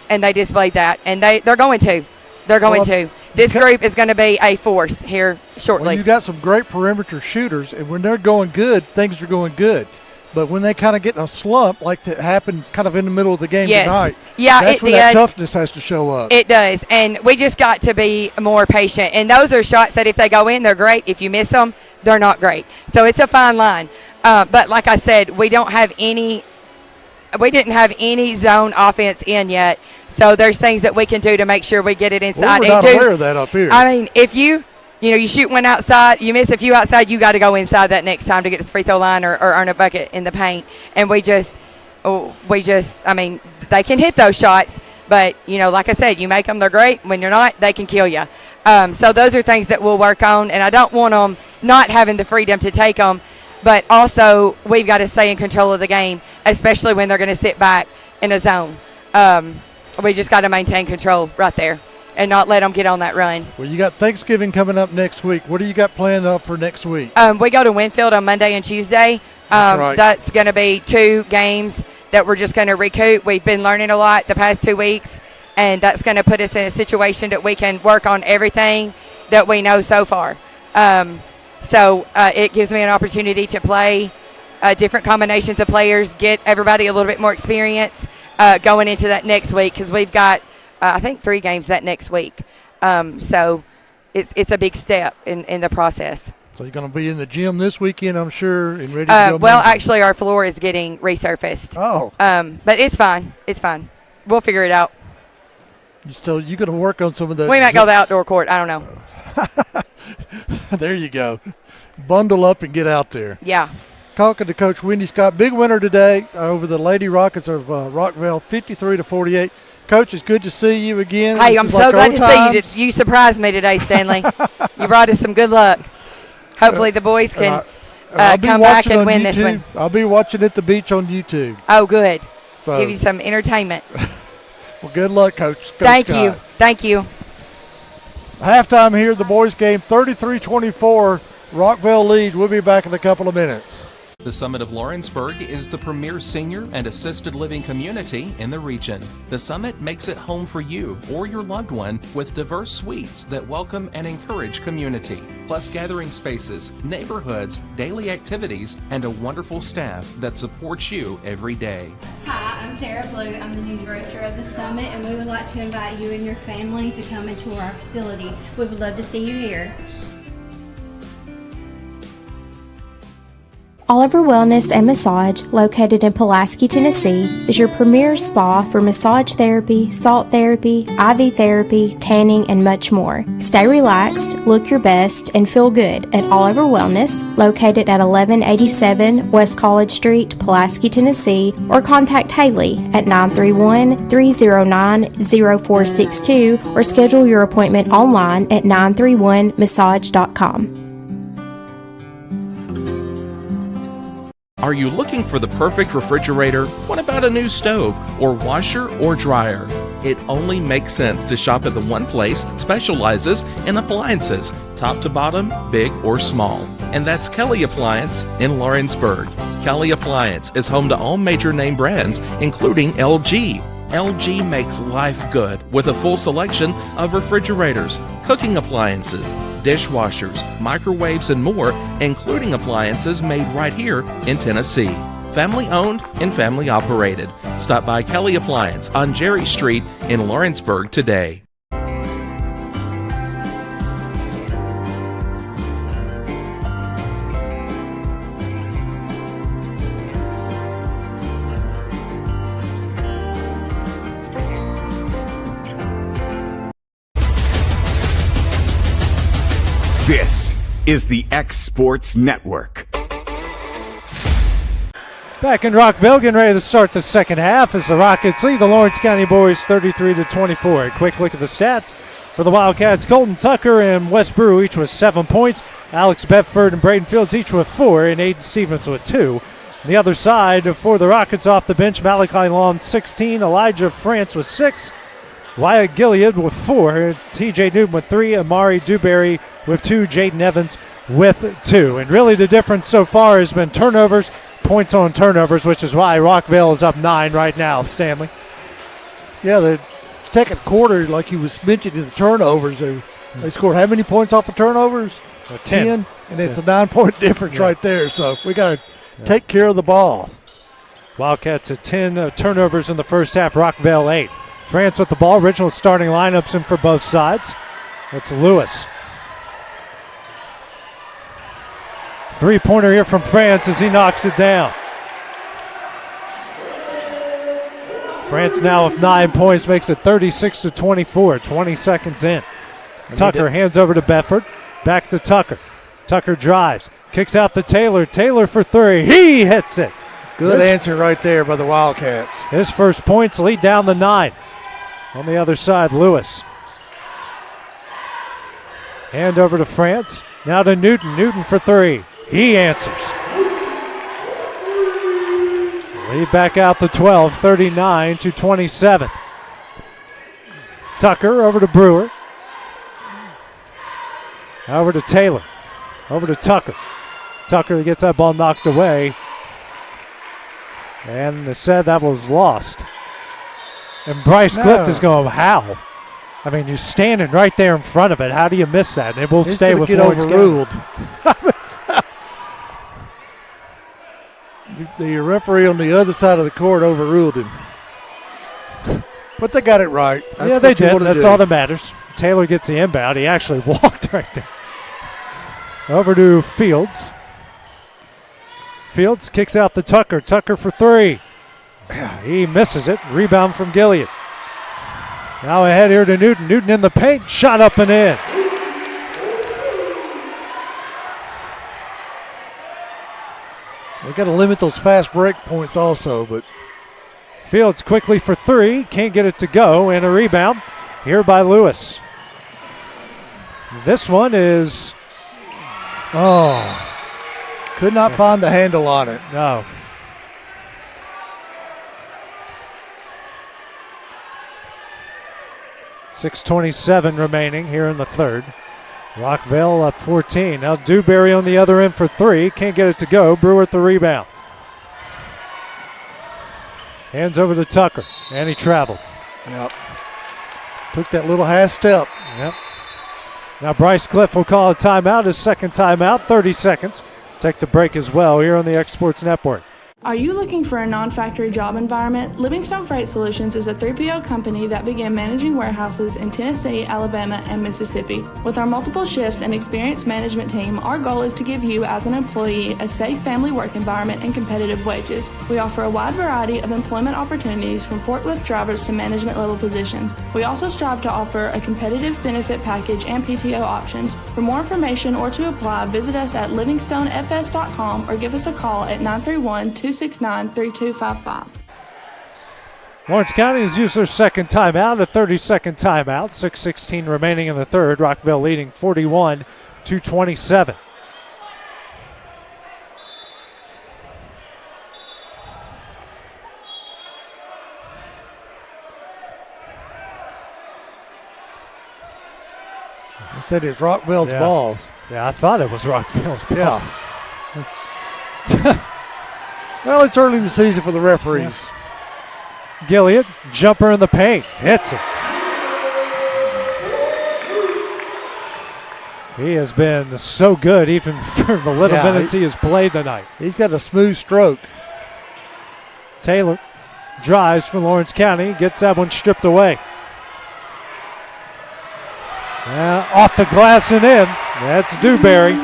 they displayed that. And they're going to. They're going to. This group is going to be a force here shortly. Well, you got some great perimeter shooters, and when they're going good, things are going good. But when they kind of get in a slump, like that happened kind of in the middle of the game Yes. tonight, Yeah, that's it where that did. toughness has to show up. It does, and we just got to be more patient. And those are shots that if they go in, they're great. If you miss them, they're not great. So it's a fine line. But like I said, we didn't have any zone offense in yet. So there's things that we can do to make sure we get it inside. We're not aware of that up here. I mean, if you shoot one outside, you miss a few outside, you got to go inside that next time to get to the free throw line or earn a bucket in the paint. And we just, I mean, they can hit those shots, but, like I said, you make them, they're great. When you're not, they can kill you. So those are things that we'll work on, and I don't want them not having the freedom to take them, but also we've got to stay in control of the game, especially when they're going to sit back in a zone. We just got to maintain control right there and not let them get on that run. Well, you got Thanksgiving coming up next week. What do you got planned up for next week? We go to Winfield on Monday and Tuesday. That's right. That's going to be 2 games that we're just going to recoup. We've been learning a lot the past 2 weeks, and that's going to put us in a situation that we can work on everything that we know so far. So it gives me an opportunity to play different combinations of players, get everybody a little bit more experience going into that next week, because we've got, I think, 3 games that next week. So it's a big step in the process. So you're going to be in the gym this weekend, I'm sure, and ready to go. Well, actually, our floor is getting resurfaced. Oh. But it's fine. It's fine. We'll figure it out. So you're going to work on some of the. We might go to the outdoor court. I don't know. There you go. Bundle up and get out there. Yeah. Talking to Coach Wendy Scott. Big winner today over the Lady Rockets of Rockvale, 53-48. Coach, it's good to see you again. Hey, This I'm is so like glad old to see times. you. You surprised me today, Stanley. You brought us some good luck. Hopefully the boys can come back and win this one. I'll be watching at the beach on YouTube. Oh, good. So, give you some entertainment. Well, good luck, Coach. Thank you. Thank you. Halftime here, the boys game, 33-24. Rockvale leads. We'll be back in a couple of minutes. The Summit of Lawrenceburg is the premier senior and assisted living community in the region. The Summit makes it home for you or your loved one with diverse suites that welcome and encourage community, plus gathering spaces, neighborhoods, daily activities, and a wonderful staff that supports you every day. Hi, I'm Tara Blue. I'm the new director of the Summit, and we would like to invite you and your family to come and tour our facility. We would love to see you here. Oliver Wellness and Massage, located in Pulaski, Tennessee, is your premier spa for massage therapy, salt therapy, IV therapy, tanning, and much more. Stay relaxed, look your best, and feel good at Oliver Wellness, located at 1187 West College Street, Pulaski, Tennessee, or contact Haley at 931-309-0462 or schedule your appointment online at 931massage.com. Are you looking for the perfect refrigerator? What about a new stove or washer or dryer? It only makes sense to shop at the one place that specializes in appliances, top to bottom, big or small. And that's Kelly Appliance in Lawrenceburg. Kelly Appliance is home to all major name brands, including LG. LG makes life good with a full selection of refrigerators, cooking appliances, dishwashers, microwaves, and more, including appliances made right here in Tennessee. Family owned and family operated. Stop by Kelly Appliance on Jerry Street in Lawrenceburg today. This is the X Sports Network. Back in Rockvale, getting ready to start the second half as the Rockets lead the Lawrence County boys 33-24. A quick look at the stats for the Wildcats. Colton Tucker and Wes Brew each with 7 points. Alex Bedford and Braden Fields each with 4, and Aiden Stevens with 2. On the other side for the Rockets off the bench, Malachi Long 16, Elijah France with 6, Wyatt Gilead with 4, TJ Newton with 3, Amari Dewberry with 2, Jaden Evans with 2. And really the difference so far has been turnovers, points on turnovers, which is why Rockvale is up 9 right now, Stanley. Yeah, the second quarter, like you was mentioning, the turnovers, they scored how many points off of turnovers? 10. And it's a 9-point difference right there. So we got to take care of the ball. Wildcats at 10 turnovers in the first half. Rockvale 8. France with the ball. Original starting lineups in for both sides. It's Lewis. Three-pointer here from France as he knocks it down. France now with 9 points makes it 36-24. 20 seconds in. Tucker hands over to Bedford. Back to Tucker. Tucker drives. Kicks out to Taylor. Taylor for three. He hits it. Good answer right there by the Wildcats. His first points lead down the 9. On the other side, Lewis. Hand over to France. Now to Newton. Newton for three. He answers. Lead back out to 12, 39-27. Tucker over to Brewer. Over to Taylor. Over to Tucker. Tucker gets that ball knocked away. And they said that was lost. And Bryce Clift is going, how? I mean, you're standing right there in front of it. How do you miss that? And it will stay with Lawrence overruled. The referee on the other side of the court overruled him. But they got it right. That's yeah, they did. That's all that matters. Taylor gets the inbound. He actually walked right there. Over to Fields. Fields kicks out to Tucker. Tucker for three. He misses it. Rebound from Gilead. Now ahead here to Newton. Newton in the paint. Shot up and in. They got to limit those fast break points also, but Fields quickly for three. Can't get it to go. And a rebound here by Lewis. This one is, could not find the handle on it. No. .6:27 remaining here in the third. Rockvale up 14. Now Dewberry on the other end for three. Can't get it to go. Brewer at the rebound. Hands over to Tucker. And he traveled. Yep. Took that little half step. Yep. Now Bryce Cliff will call a timeout. His second timeout. 30 seconds. Take the break as well here on the X Sports Network. Are you looking for a non-factory job environment? Livingstone Freight Solutions is a 3PL company that began managing warehouses in Tennessee, Alabama, and Mississippi. With our multiple shifts and experienced management team, our goal is to give you as an employee a safe family work environment and competitive wages. We offer a wide variety of employment opportunities from forklift drivers to management level positions. We also strive to offer a competitive benefit package and PTO options. For more information or to apply, visit us at livingstonefs.com or give us a call at 931-269-3255. Lawrence County has used their second timeout, a 30-second timeout. 6:16 remaining in the third. Rockvale leading 41-27. I said it's Rockvale's ball. Yeah, I thought it was Rockvale's ball. Yeah. Well, it's early in the season for the referees. Yeah. Gilead, jumper in the paint, hits it. He has been so good even for the little minutes he has played tonight. He's got a smooth stroke. Taylor drives for Lawrence County, gets that one stripped away. Off the glass and in. That's Dewberry.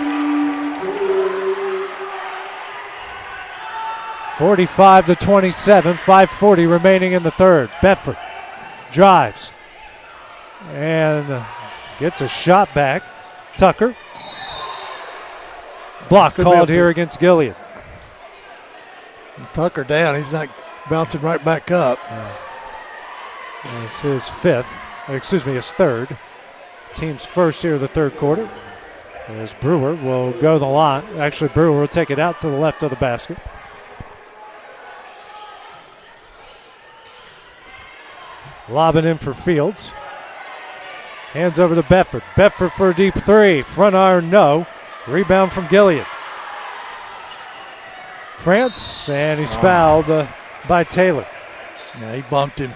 45-27, 5:40 remaining in the third. Bedford drives and gets a shot back. Tucker. Block called here against Gilead. Tucker down. He's not bouncing right back up. It's his his third. Team's first here of the third quarter. As Brewer will go the line. Actually, Brewer will take it out to the left of the basket. Lobbing in for Fields. Hands over to Bedford. Bedford for a deep three. Front iron, no. Rebound from Gilead. France, and he's fouled by Taylor. Yeah, he bumped him.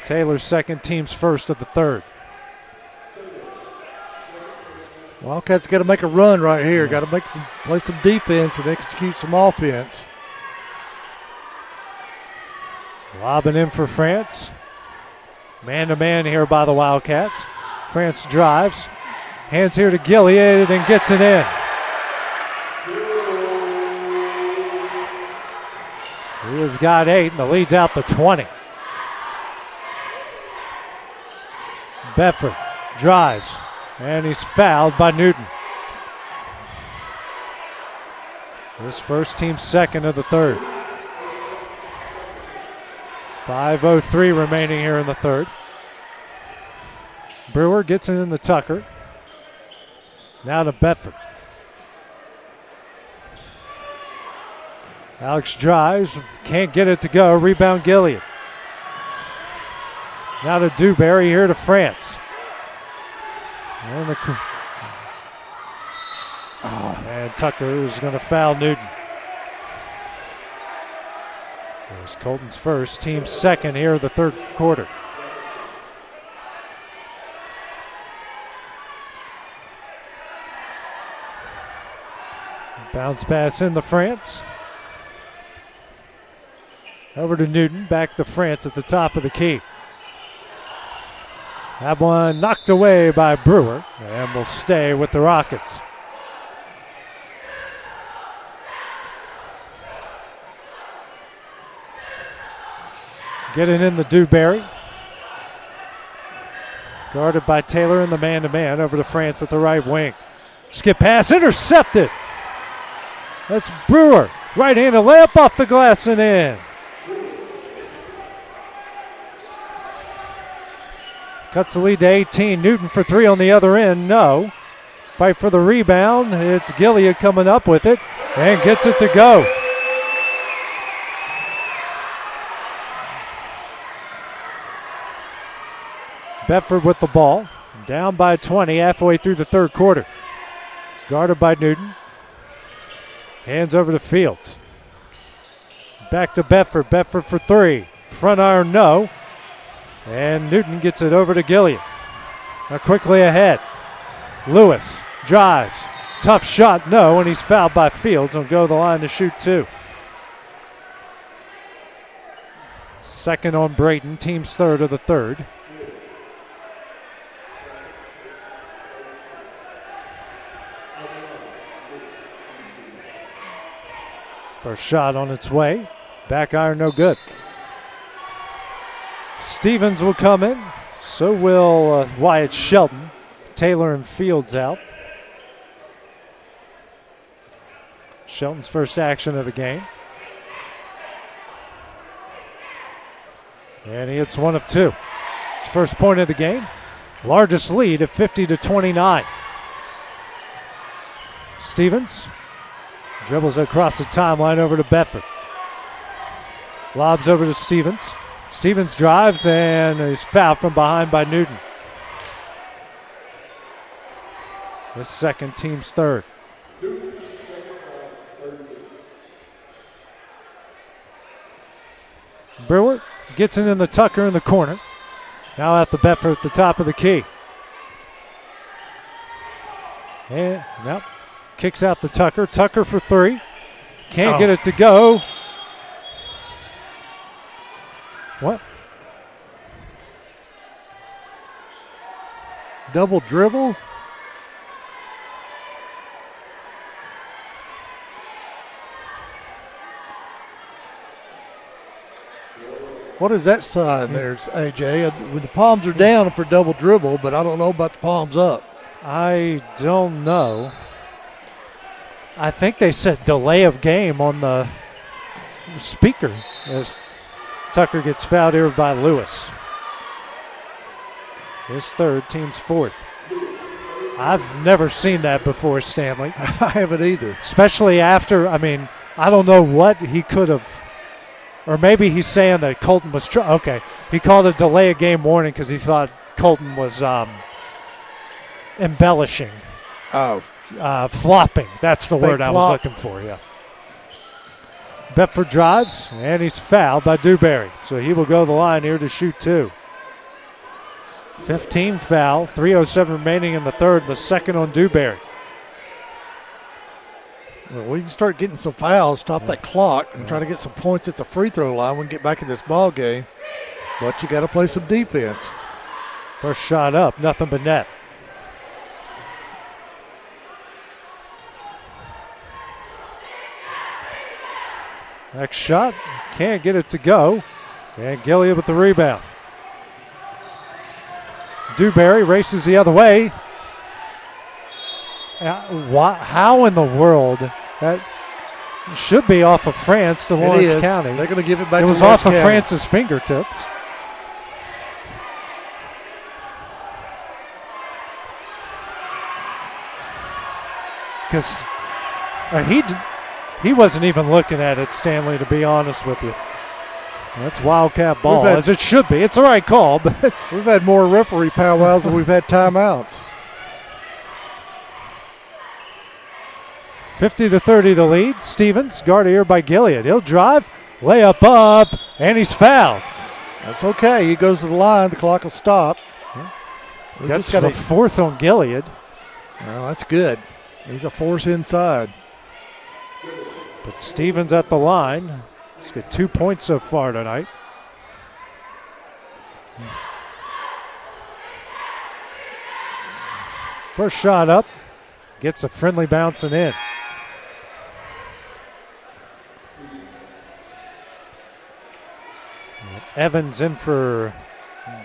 Taylor's second, team's first of the third. Wildcats got to make a run right here. Got to play some defense and execute some offense. Lobbing in for France. Man-to-man here by the Wildcats. France drives. Hands here to Gilead and gets it in. He has got 8 and the lead's out to 20. Bedford drives and he's fouled by Newton. This first team's second of the third. 5:03 remaining here in the third. Brewer gets it in the Tucker. Now to Bedford. Alex drives, can't get it to go. Rebound Gilead. Now to Dewberry, here to France. And Tucker is going to foul Newton. There's Colton's first, team second here of the third quarter. Bounce pass into France. Over to Newton, back to France at the top of the key. That one knocked away by Brewer and will stay with the Rockets. Getting in the Dewberry. Guarded by Taylor in the man-to-man over to France at the right wing. Skip pass intercepted. That's Brewer. Right-handed layup off the glass and in. Cuts the lead to 18. Newton for 3 on the other end. No. Fight for the rebound. It's Gilead coming up with it and gets it to go. Bedford with the ball. Down by 20 halfway through the third quarter. Guarded by Newton. Hands over to Fields. Back to Bedford. Bedford for 3. Front iron, no. And Newton gets it over to Gilead. Now quickly ahead. Lewis drives. Tough shot, no, and he's fouled by Fields. He'll go to the line to shoot 2. Second on Brayton, team's third of the third. First shot on its way. Back iron, no good. Stevens will come in. So will Wyatt Shelton. Taylor and Fields out. Shelton's first action of the game. And he hits 1 of 2. His first point of the game. Largest lead at 50-29. Stevens dribbles across the timeline over to Bedford. Lobs over to Stevens. Stevens drives and is fouled from behind by Newton. The second, team's third. Brewer gets it in the Tucker in the corner. Now at the Bedford at the top of the key. And nope. Kicks out the Tucker. Tucker for 3. Can't get it to go. What? Double dribble? What is that sign there, AJ? The palms are down for double dribble, but I don't know about the palms up. I don't know. I think they said delay of game on the speaker as Tucker gets fouled here by Lewis. His third, team's fourth. I've never seen that before, Stanley. I haven't either. Especially after, I don't know what he could have, or maybe he's saying that Colton was, okay. He called a delay of game warning because he thought Colton was embellishing. Oh. Flopping. That's the word I was flop. looking for, yeah. Bedford drives, and he's fouled by Dewberry. So he will go to the line here to shoot 2. 15 foul, 3:07 remaining in the third, the second on Dewberry. Well, we can start getting some fouls, stop that clock, and try to get some points at the free throw line when we get back in this ball game. But you got to play some defense. First shot up, nothing but net. Next shot, can't get it to go. And Gilead with the rebound. Dewberry races the other way. How in the world? That should be off of France to Lawrence County. They're going to give it back to Lawrence Lawrence County. It was off of County. France's fingertips. Because he wasn't even looking at it, Stanley, to be honest with you. That's Wildcat ball, as it should be. It's the right call, but we've had more referee powwows than we've had timeouts. 50-30 the lead. Stevens, guarded here by Gilead. He'll drive, layup up, and he's fouled. That's okay. He goes to the line. The clock will stop. That's the fourth on Gilead. Well, that's good. He's a force inside. But Stevens at the line. He's got 2 points so far tonight. First shot up. Gets a friendly bouncing in. Evans in for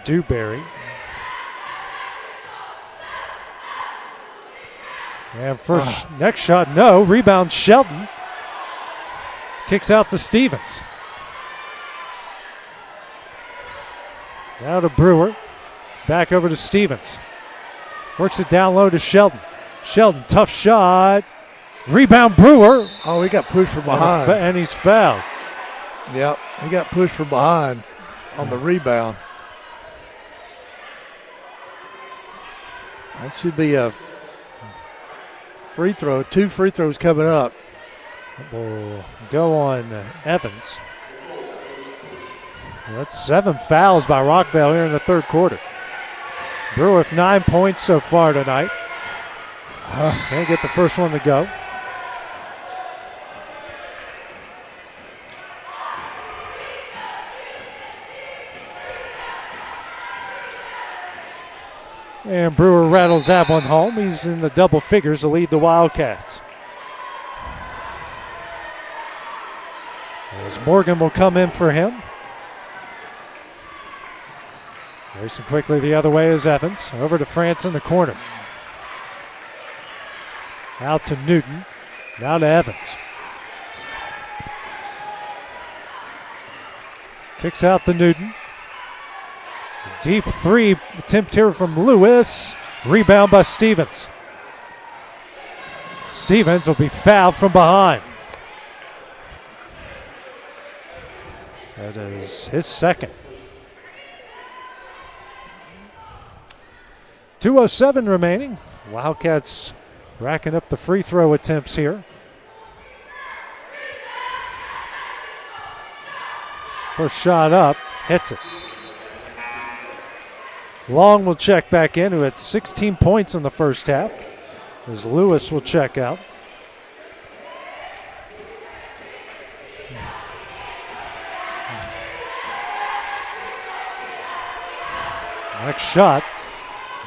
Dewberry. And next shot, no. Rebound, Shelton. Kicks out to Stevens. Now to Brewer. Back over to Stevens. Works it down low to Shelton. Shelton, tough shot. Rebound, Brewer. Oh, he got pushed from behind. And he's fouled. Yep, he got pushed from behind on the rebound. That should be a free throw. 2 free throws coming up. Will go on Evans. That's 7 fouls by Rockvale here in the third quarter. Brewer with 9 points so far tonight. Can't get the first one to go. And Brewer rattles that one home. He's in the double figures to lead the Wildcats. As Morgan will come in for him. Racing quickly the other way is Evans. Over to France in the corner. Out to Newton. Now to Evans. Kicks out to Newton. Deep three attempt here from Lewis. Rebound by Stevens. Stevens will be fouled from behind. That is his second. 2:07 remaining. Wildcats racking up the free throw attempts here. First shot up, hits it. Long will check back in, who had 16 points in the first half, as Lewis will check out. Next shot,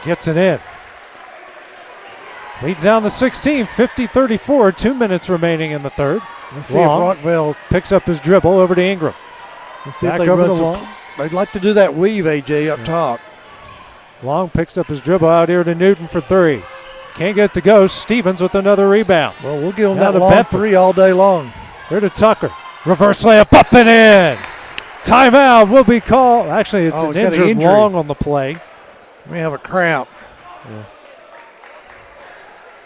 gets it in. Leads down to 16, 50-34, 2 minutes remaining in the third. Let's see if Rockvale picks up his dribble over to Ingram. Let's see if they run some. They'd like to do that weave, AJ, up top. Long picks up his dribble out here to Newton for three. Can't get it to go. Stevens with another rebound. Well, we'll give him that long three all day long. Here to Tucker. Reverse layup up and in. Timeout will be called. Actually, it's an injured Long on the play. We have a cramp. Yeah.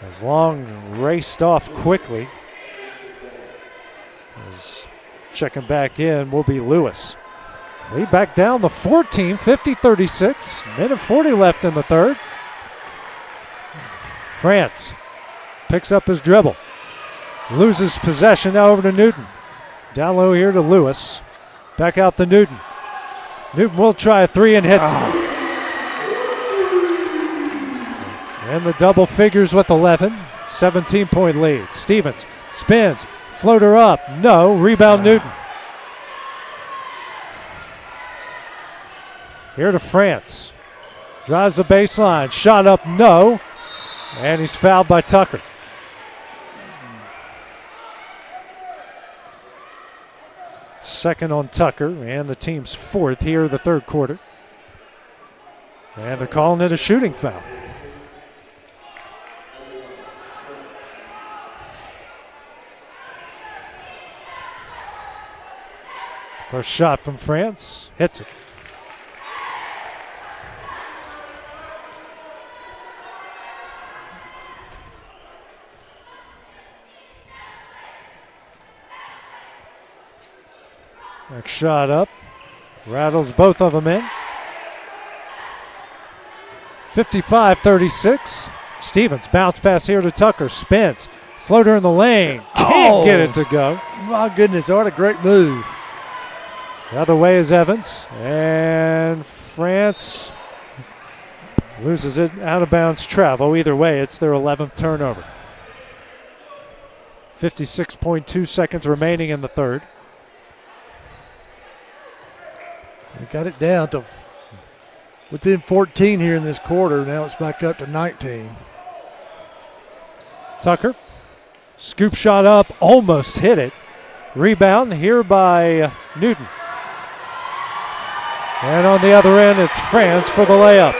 As Long raced off quickly. As checking back in will be Lewis. Lead back down to 14, 50-36. Minute 40 left in the third. France picks up his dribble. Loses possession now over to Newton. Down low here to Lewis. Back out to Newton. Newton will try a three and hits it. in the double figures with 11. 17-point lead. Stevens spins. Floater up. No. Rebound Newton. Here to France. Drives the baseline. Shot up. No. And he's fouled by Tucker. Second on Tucker, and the team's fourth here in the third quarter. And they're calling it a shooting foul. First shot from France, hits it. Next shot up, rattles both of them in. 55-36. Stevens bounce pass here to Tucker, spins, floater in the lane, can't get it to go. My goodness, what a great move. The other way is Evans, and France loses it out of bounds travel. Either way, it's their 11th turnover. 56.2 seconds remaining in the third. We got it down to within 14 here in this quarter. Now it's back up to 19. Tucker, scoop shot up, almost hit it. Rebound here by Newton. And on the other end, it's France for the layup.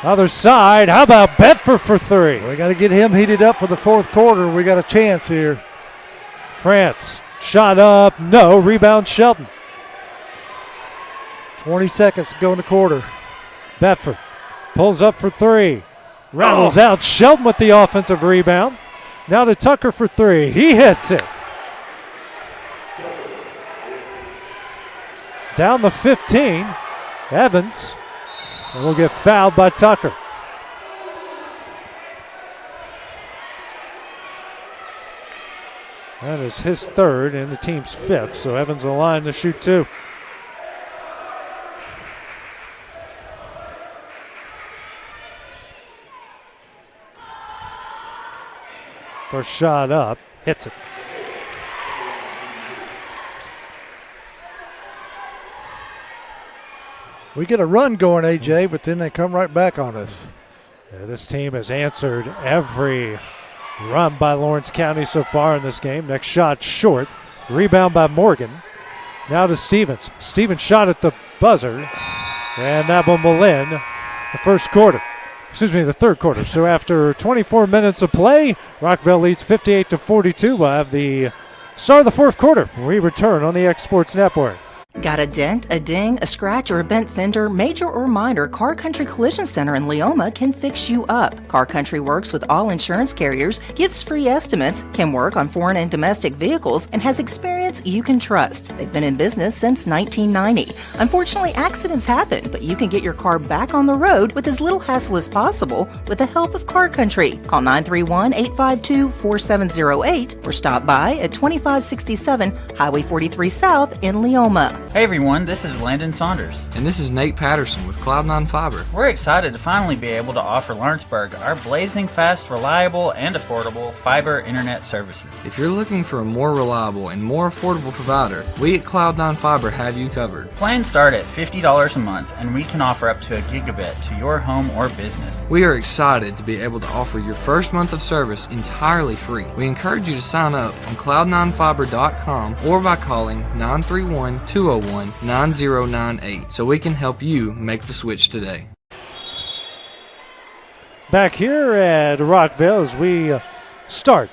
Other side, how about Bedford for three? We got to get him heated up for the fourth quarter. We got a chance here. France, shot up, no. Rebound Shelton. 20 seconds to go in the quarter. Bedford pulls up for three. Rattles out. Shelton with the offensive rebound. Now to Tucker for three. He hits it. Down the 15. Evans. And will get fouled by Tucker. That is his third and the team's fifth. So Evans on the line to shoot two. First shot up, hits it. We get a run going, AJ, but then they come right back on us. Yeah, this team has answered every run by Lawrence County so far in this game. Next shot short. Rebound by Morgan. Now to Stevens. Stevens shot at the buzzer, and that one will end the first quarter. The third quarter. So after 24 minutes of play, Rockvale leads 58-42. We'll have the start of the fourth quarter. We return on the X Sports Network. Got a dent, a ding, a scratch, or a bent fender? Major or minor, Car Country Collision Center in Leoma can fix you up. Car Country works with all insurance carriers, gives free estimates, can work on foreign and domestic vehicles, and has experience you can trust. They've been in business since 1990. Unfortunately, accidents happen, but you can get your car back on the road with as little hassle as possible with the help of Car Country. Call 931-852-4708 or stop by at 2567 Highway 43 South in Leoma. Hey everyone, this is Landon Saunders. And this is Nate Patterson with Cloud9 Fiber. We're excited to finally be able to offer Lawrenceburg our blazing fast, reliable, and affordable fiber internet services. If you're looking for a more reliable and more affordable provider, we at Cloud9 Fiber have you covered. Plans start at $50 a month, and we can offer up to a gigabit to your home or business. We are excited to be able to offer your first month of service entirely free. We encourage you to sign up on cloud9fiber.com or by calling 931-201-9098 so we can help you make the switch today. Back here at Rockvale as we start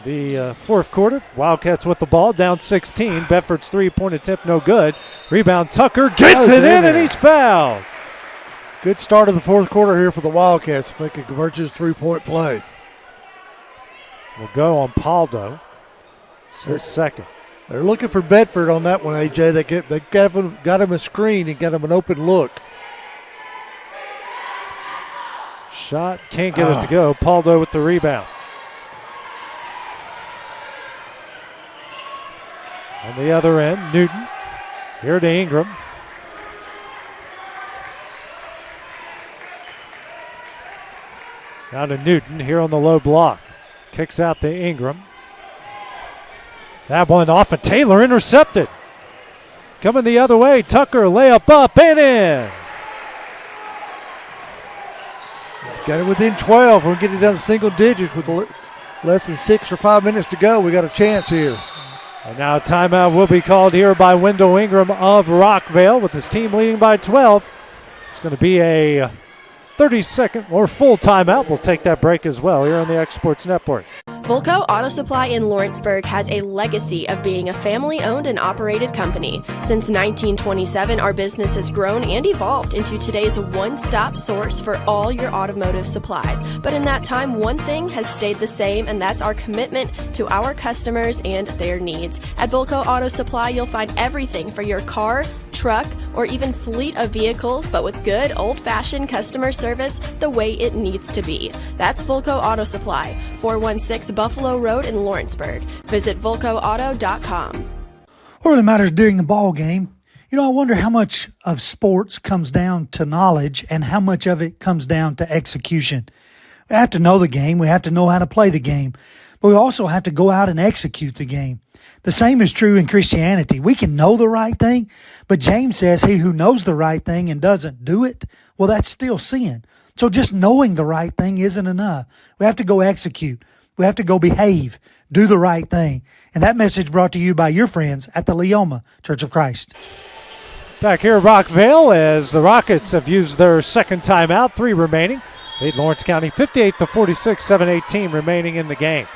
the fourth quarter. Wildcats with the ball, down 16. Bedford's three-point attempt no good. Rebound, Tucker gets it in and he's fouled. Good start of the fourth quarter here for the Wildcats if they can convert his three-point play. Will go on Paldo. It's his second. They're looking for Bedford on that one, AJ. They got him a screen and got him an open look. Shot, can't get it to go. Paldo with the rebound. On the other end, Newton. Here to Ingram. Now to Newton here on the low block. Kicks out to Ingram. That one off of Taylor, intercepted. Coming the other way, Tucker, layup up and in. Got it within 12. We'll get it down to single digits with less than 6 or 5 minutes to go. We got a chance here. And now a timeout will be called here by Wendell Ingram of Rockvale with his team leading by 12. It's going to be a 30-second or full timeout. We'll take that break as well here on the X Sports Network. Volco Auto Supply in Lawrenceburg has a legacy of being a family-owned and operated company. Since 1927, our business has grown and evolved into today's one-stop source for all your automotive supplies. But in that time, one thing has stayed the same, and that's our commitment to our customers and their needs. At Volco Auto Supply, you'll find everything for your car, truck, or even fleet of vehicles, but with good old-fashioned customer service the way it needs to be. That's Volco Auto Supply, 416 Buffalo Road in Lawrenceburg. Visit VolcoAuto.com. What really matters during the ball game, I wonder how much of sports comes down to knowledge and how much of it comes down to execution. We have to know the game. We have to know how to play the game. But we also have to go out and execute the game. The same is true in Christianity. We can know the right thing, but James says he who knows the right thing and doesn't do it, well, that's still sin. So just knowing the right thing isn't enough. We have to go execute. We have to go behave, do the right thing. And that message brought to you by your friends at the Leoma Church of Christ. Back here at Rockvale as the Rockets have used their second timeout, 3 remaining. Lead Lawrence County 58-46, 7:18 remaining in the game.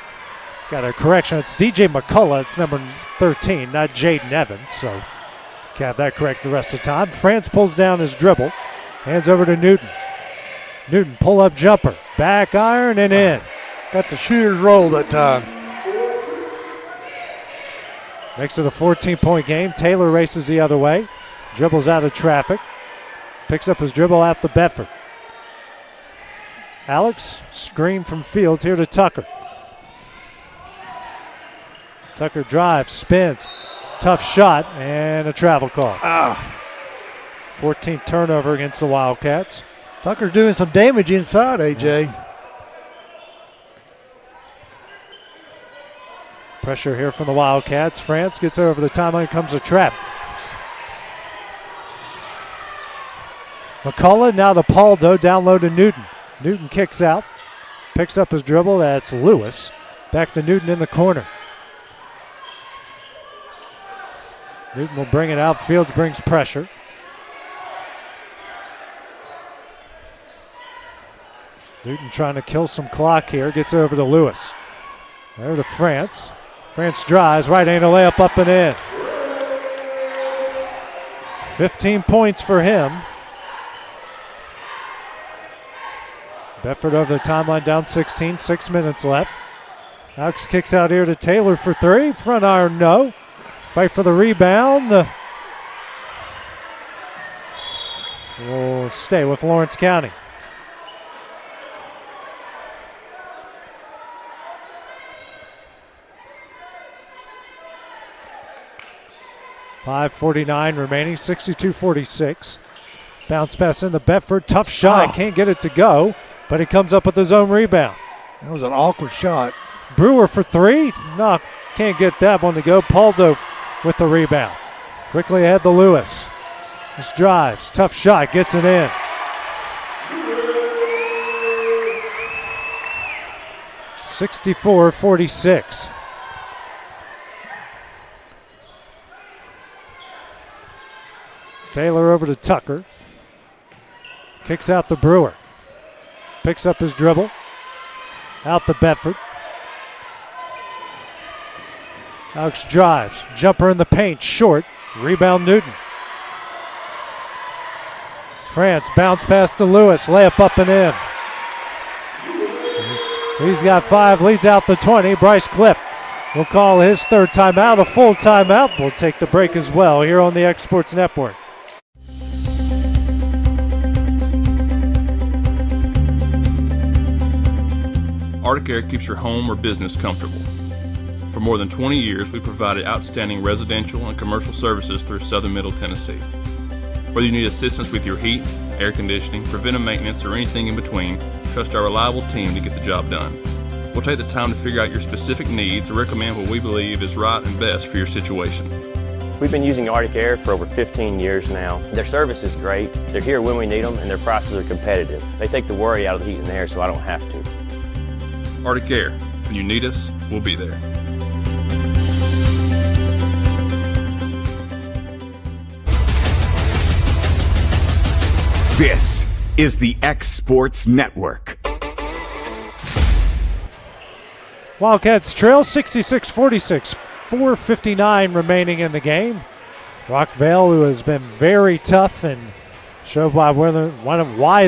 Got a correction. It's DJ McCullough. It's number 13, not Jaden Evans. So have that correct the rest of the time. France pulls down his dribble. Hands over to Newton. Newton pull-up jumper. Back iron and in. Got the shooter's roll that time. Makes it a 14-point game. Taylor races the other way. Dribbles out of traffic. Picks up his dribble out to Bedford. Alex, screen from Fields here to Tucker. Tucker drives, spins. Tough shot and a travel call. 14th turnover against the Wildcats. Tucker's doing some damage inside, AJ. Pressure here from the Wildcats. France gets over the timeline, comes a trap. McCullough now to Paldo, down low to Newton. Newton kicks out, picks up his dribble. That's Lewis. Back to Newton in the corner. Newton will bring it out. Fields brings pressure. Newton trying to kill some clock here. Gets over to Lewis. There to France. France drives. Right angle layup up and in. 15 points for him. Bedford over the timeline, down 16. 6 minutes left. Alex kicks out here to Taylor for 3. Front iron, no. Fight for the rebound. We'll stay with Lawrence County. .5:49 remaining, 62-46. Bounce pass into Bedford. Tough shot. Can't get it to go, but he comes up with his own rebound. That was an awkward shot. Brewer for 3. No, can't get that one to go. Paldo with the rebound. Quickly ahead to Lewis. Just drives. Tough shot. Gets it in. .64-46. Taylor over to Tucker. Kicks out the Brewer. Picks up his dribble. Out to Bedford. Alex drives. Jumper in the paint. Short. Rebound Newton. France bounce pass to Lewis. Layup up and in. He's got 5. Leads out the 20. Bryce Cliff will call his third timeout. A full timeout. We'll take the break as well here on the X Sports Network. Arctic Air keeps your home or business comfortable. For more than 20 years, we provided outstanding residential and commercial services through southern Middle Tennessee. Whether you need assistance with your heat, air conditioning, preventive maintenance, or anything in between, trust our reliable team to get the job done. We'll take the time to figure out your specific needs and recommend what we believe is right and best for your situation. We've been using Arctic Air for over 15 years now. Their service is great, they're here when we need them, and their prices are competitive. They take the worry out of the heat and air so I don't have to. Arctic Air. When you need us, we'll be there. This is the X Sports Network. Wildcats trail 66-46, 4:59 remaining in the game. Rockvale, who has been very tough and showed why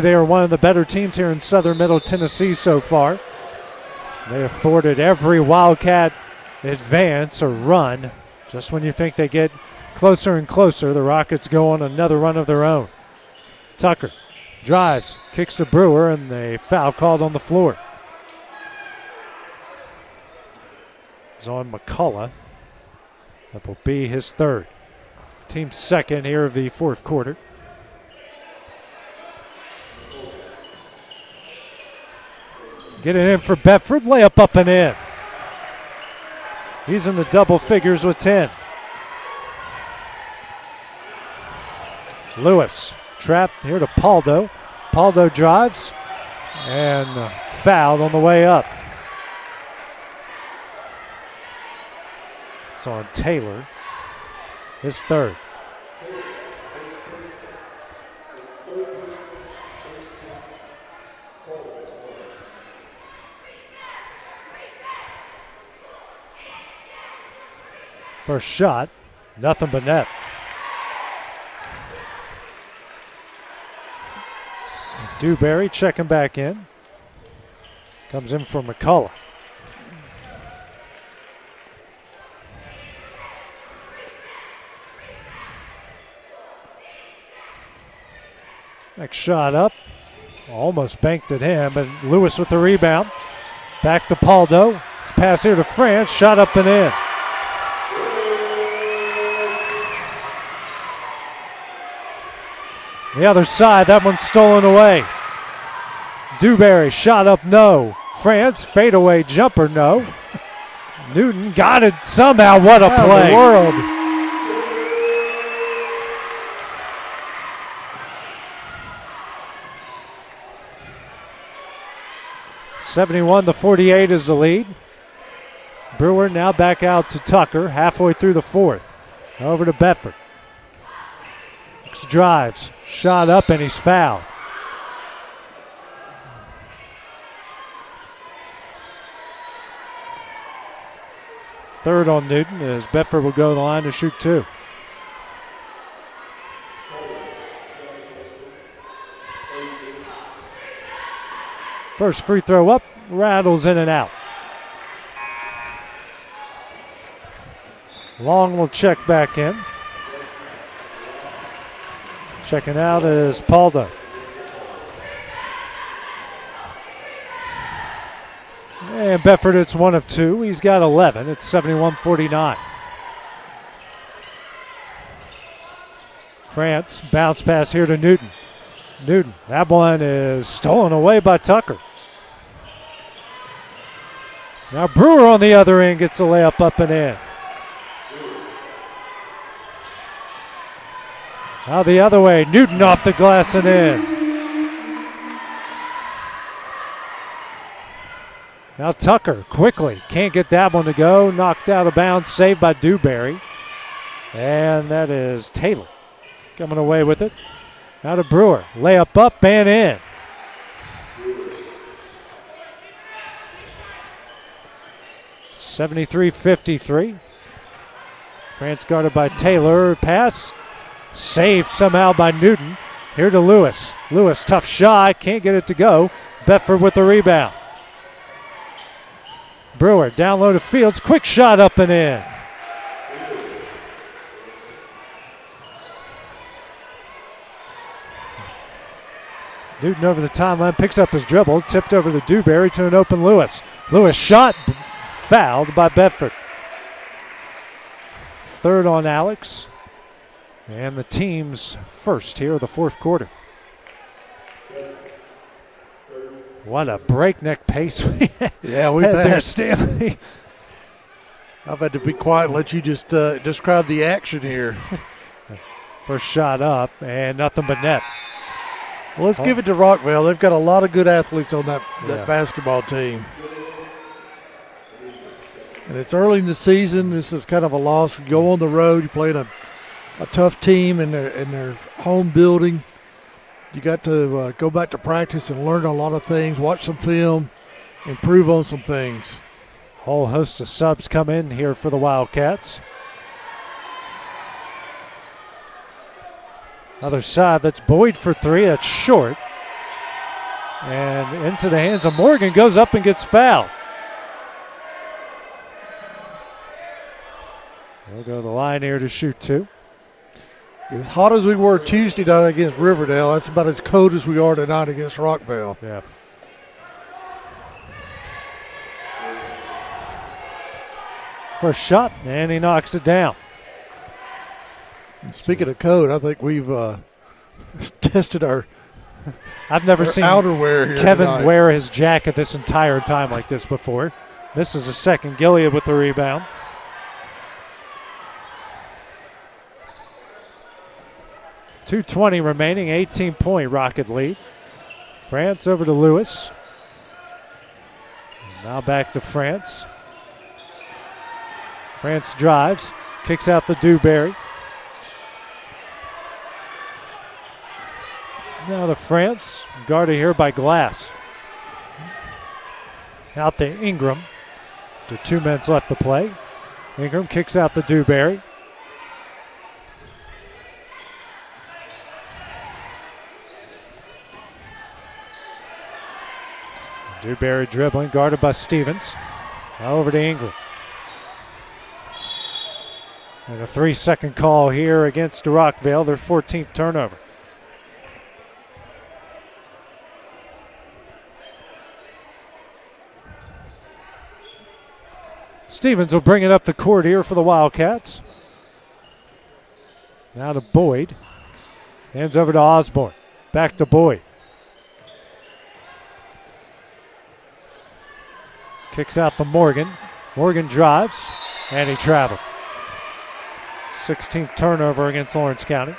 they are one of the better teams here in southern Middle Tennessee so far. They have thwarted every Wildcat advance or run. Just when you think they get closer and closer, the Rockets go on another run of their own. Tucker drives, kicks the Brewer, and the foul called on the floor. It's on McCullough. That will be his third. Team's second here of the fourth quarter. Get it in for Bedford, layup up and in. He's in the double figures with 10. Lewis trapped here to Paldo. Paldo drives and fouled on the way up. It's on Taylor, his third. First shot, nothing but net. Dewberry checking back in. Comes in for McCullough. Next shot up. Almost banked at him, but Lewis with the rebound. Back to Paldo. His pass here to France. Shot up and in. The other side, that one's stolen away. Dewberry, shot up, no. France, fadeaway jumper, no. Newton got it somehow. What a play. The world. (71-48) is the lead. Brewer now back out to Tucker, halfway through the fourth. Over to Bedford. Drives, shot up, and he's fouled. Third on Newton as Bedford will go to the line to shoot two. First free throw up, rattles in and out. Long will check back in. Checking out is Paldo. And Bedford, it's one of two. He's got 11. It's 71-49. France, bounce pass here to Newton. Newton, that one is stolen away by Tucker. Now Brewer on the other end gets a layup up and in. Now the other way, Newton off the glass and in. Now Tucker quickly, can't get that one to go. Knocked out of bounds, saved by Dewberry. And that is Taylor coming away with it. Now to Brewer, layup up and in. (73-53). France guarded by Taylor, pass. Saved somehow by Newton. Here to Lewis. Lewis, tough shot, can't get it to go. Bedford with the rebound. Brewer down low to Fields, quick shot up and in. Newton over the timeline, picks up his dribble, tipped over to Dewberry to an open Lewis. Lewis shot, fouled by Bedford. Third on Alex. And the team's first here of the fourth quarter. What a breakneck pace we had. Yeah, we've had there, had Stanley. I've had to be quiet and let you just describe the action here. First shot up, and nothing but net. Well, let's give it to Rockvale. They've got a lot of good athletes on that basketball team. And it's early in the season. This is kind of a loss. You go on the road. You play in a tough team in their home building. You got to go back to practice and learn a lot of things, watch some film, improve on some things. Whole host of subs come in here for the Wildcats. Other side, that's Boyd for three. That's short. And into the hands of Morgan, goes up and gets fouled. We'll go to the line here to shoot two. As hot as we were Tuesday night against Riverdale, that's about as cold as we are tonight against Rockvale. Yeah. First shot, and he knocks it down. And speaking of code, I think we've tested our I've never seen outerwear here Kevin tonight. wear his jacket this entire time like this before. This is a second. Gilead with the rebound. .220 remaining, 18-point Rocket lead. France over to Lewis. Now back to France. France drives, kicks out the Dewberry. Now to France, guarded here by Glass. Out to Ingram. To 2 minutes left to play. Ingram kicks out the Dewberry. Dewberry dribbling, guarded by Stevens. Now over to Ingram. And a 3-second call here against Rockvale, their 14th turnover. Stevens will bring it up the court here for the Wildcats. Now to Boyd. Hands over to Osborne. Back to Boyd. Kicks out to Morgan. Morgan drives, and he traveled. 16th turnover against Lawrence County.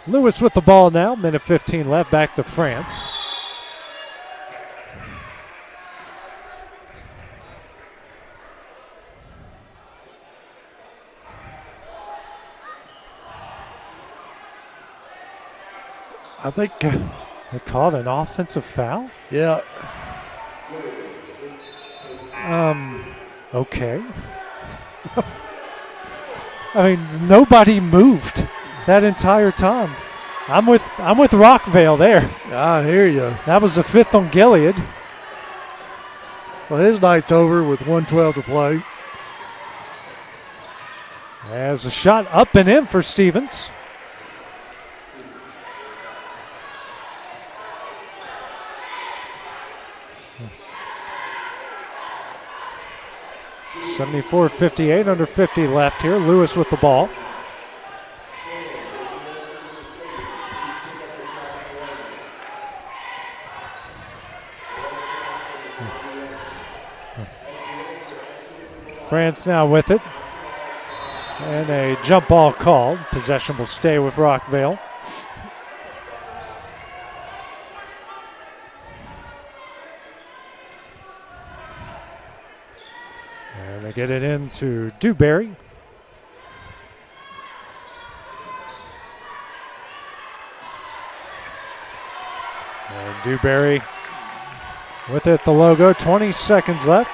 Lewis with the ball now, minute 15 left, back to France. I think they called an offensive foul? Yeah. Okay. I mean, nobody moved that entire time. I'm with Rockvale there. I hear you. That was the 5th on Gilead. So his night's over with 1:12 to play. As a shot up and in for Stevens. .74-58, under 50 left here. Lewis with the ball. France now with it. And a jump ball called. Possession will stay with Rockvale. And they get it into Dewberry. And Dewberry with it, the logo. 20 seconds left.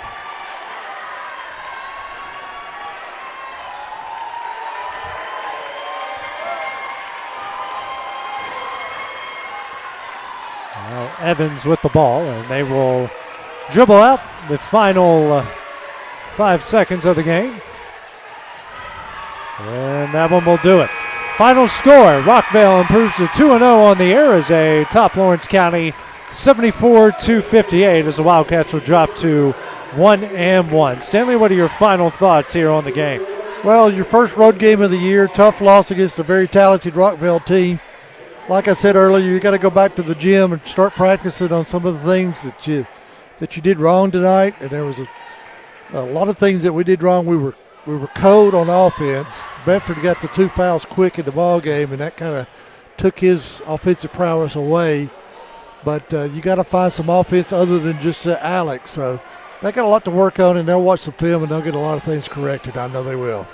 Now Evans with the ball, and they will dribble out the final 5 seconds of the game. And that one will do it. Final score, Rockvale improves to 2-0 on the air as a top Lawrence County 74-58 as the Wildcats will drop to 1-1. Stanley, what are your final thoughts here on the game? Well, your first road game of the year, tough loss against a very talented Rockvale team. Like I said earlier, you got to go back to the gym and start practicing on some of the things that you did wrong tonight. And there was a lot of things that we did wrong. We were cold on offense. Bedford got the 2 fouls quick in the ball game, and that kind of took his offensive prowess away. But you got to find some offense other than just Alex. So they got a lot to work on, and they'll watch the film and they'll get a lot of things corrected. I know they will.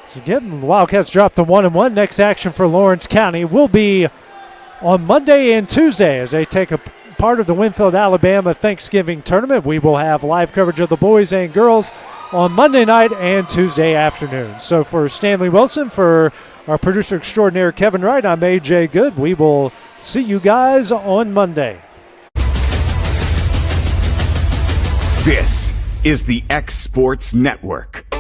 So again, the Wildcats drop the 1-1. Next action for Lawrence County will be on Monday and Tuesday as they take a part of the Winfield, Alabama Thanksgiving tournament. We will have live coverage of the boys and girls on Monday night and Tuesday afternoon. So for Stanley Wilson, for our producer extraordinaire Kevin Wright, I'm AJ Good. We will see you guys on Monday. This is the X Sports Network.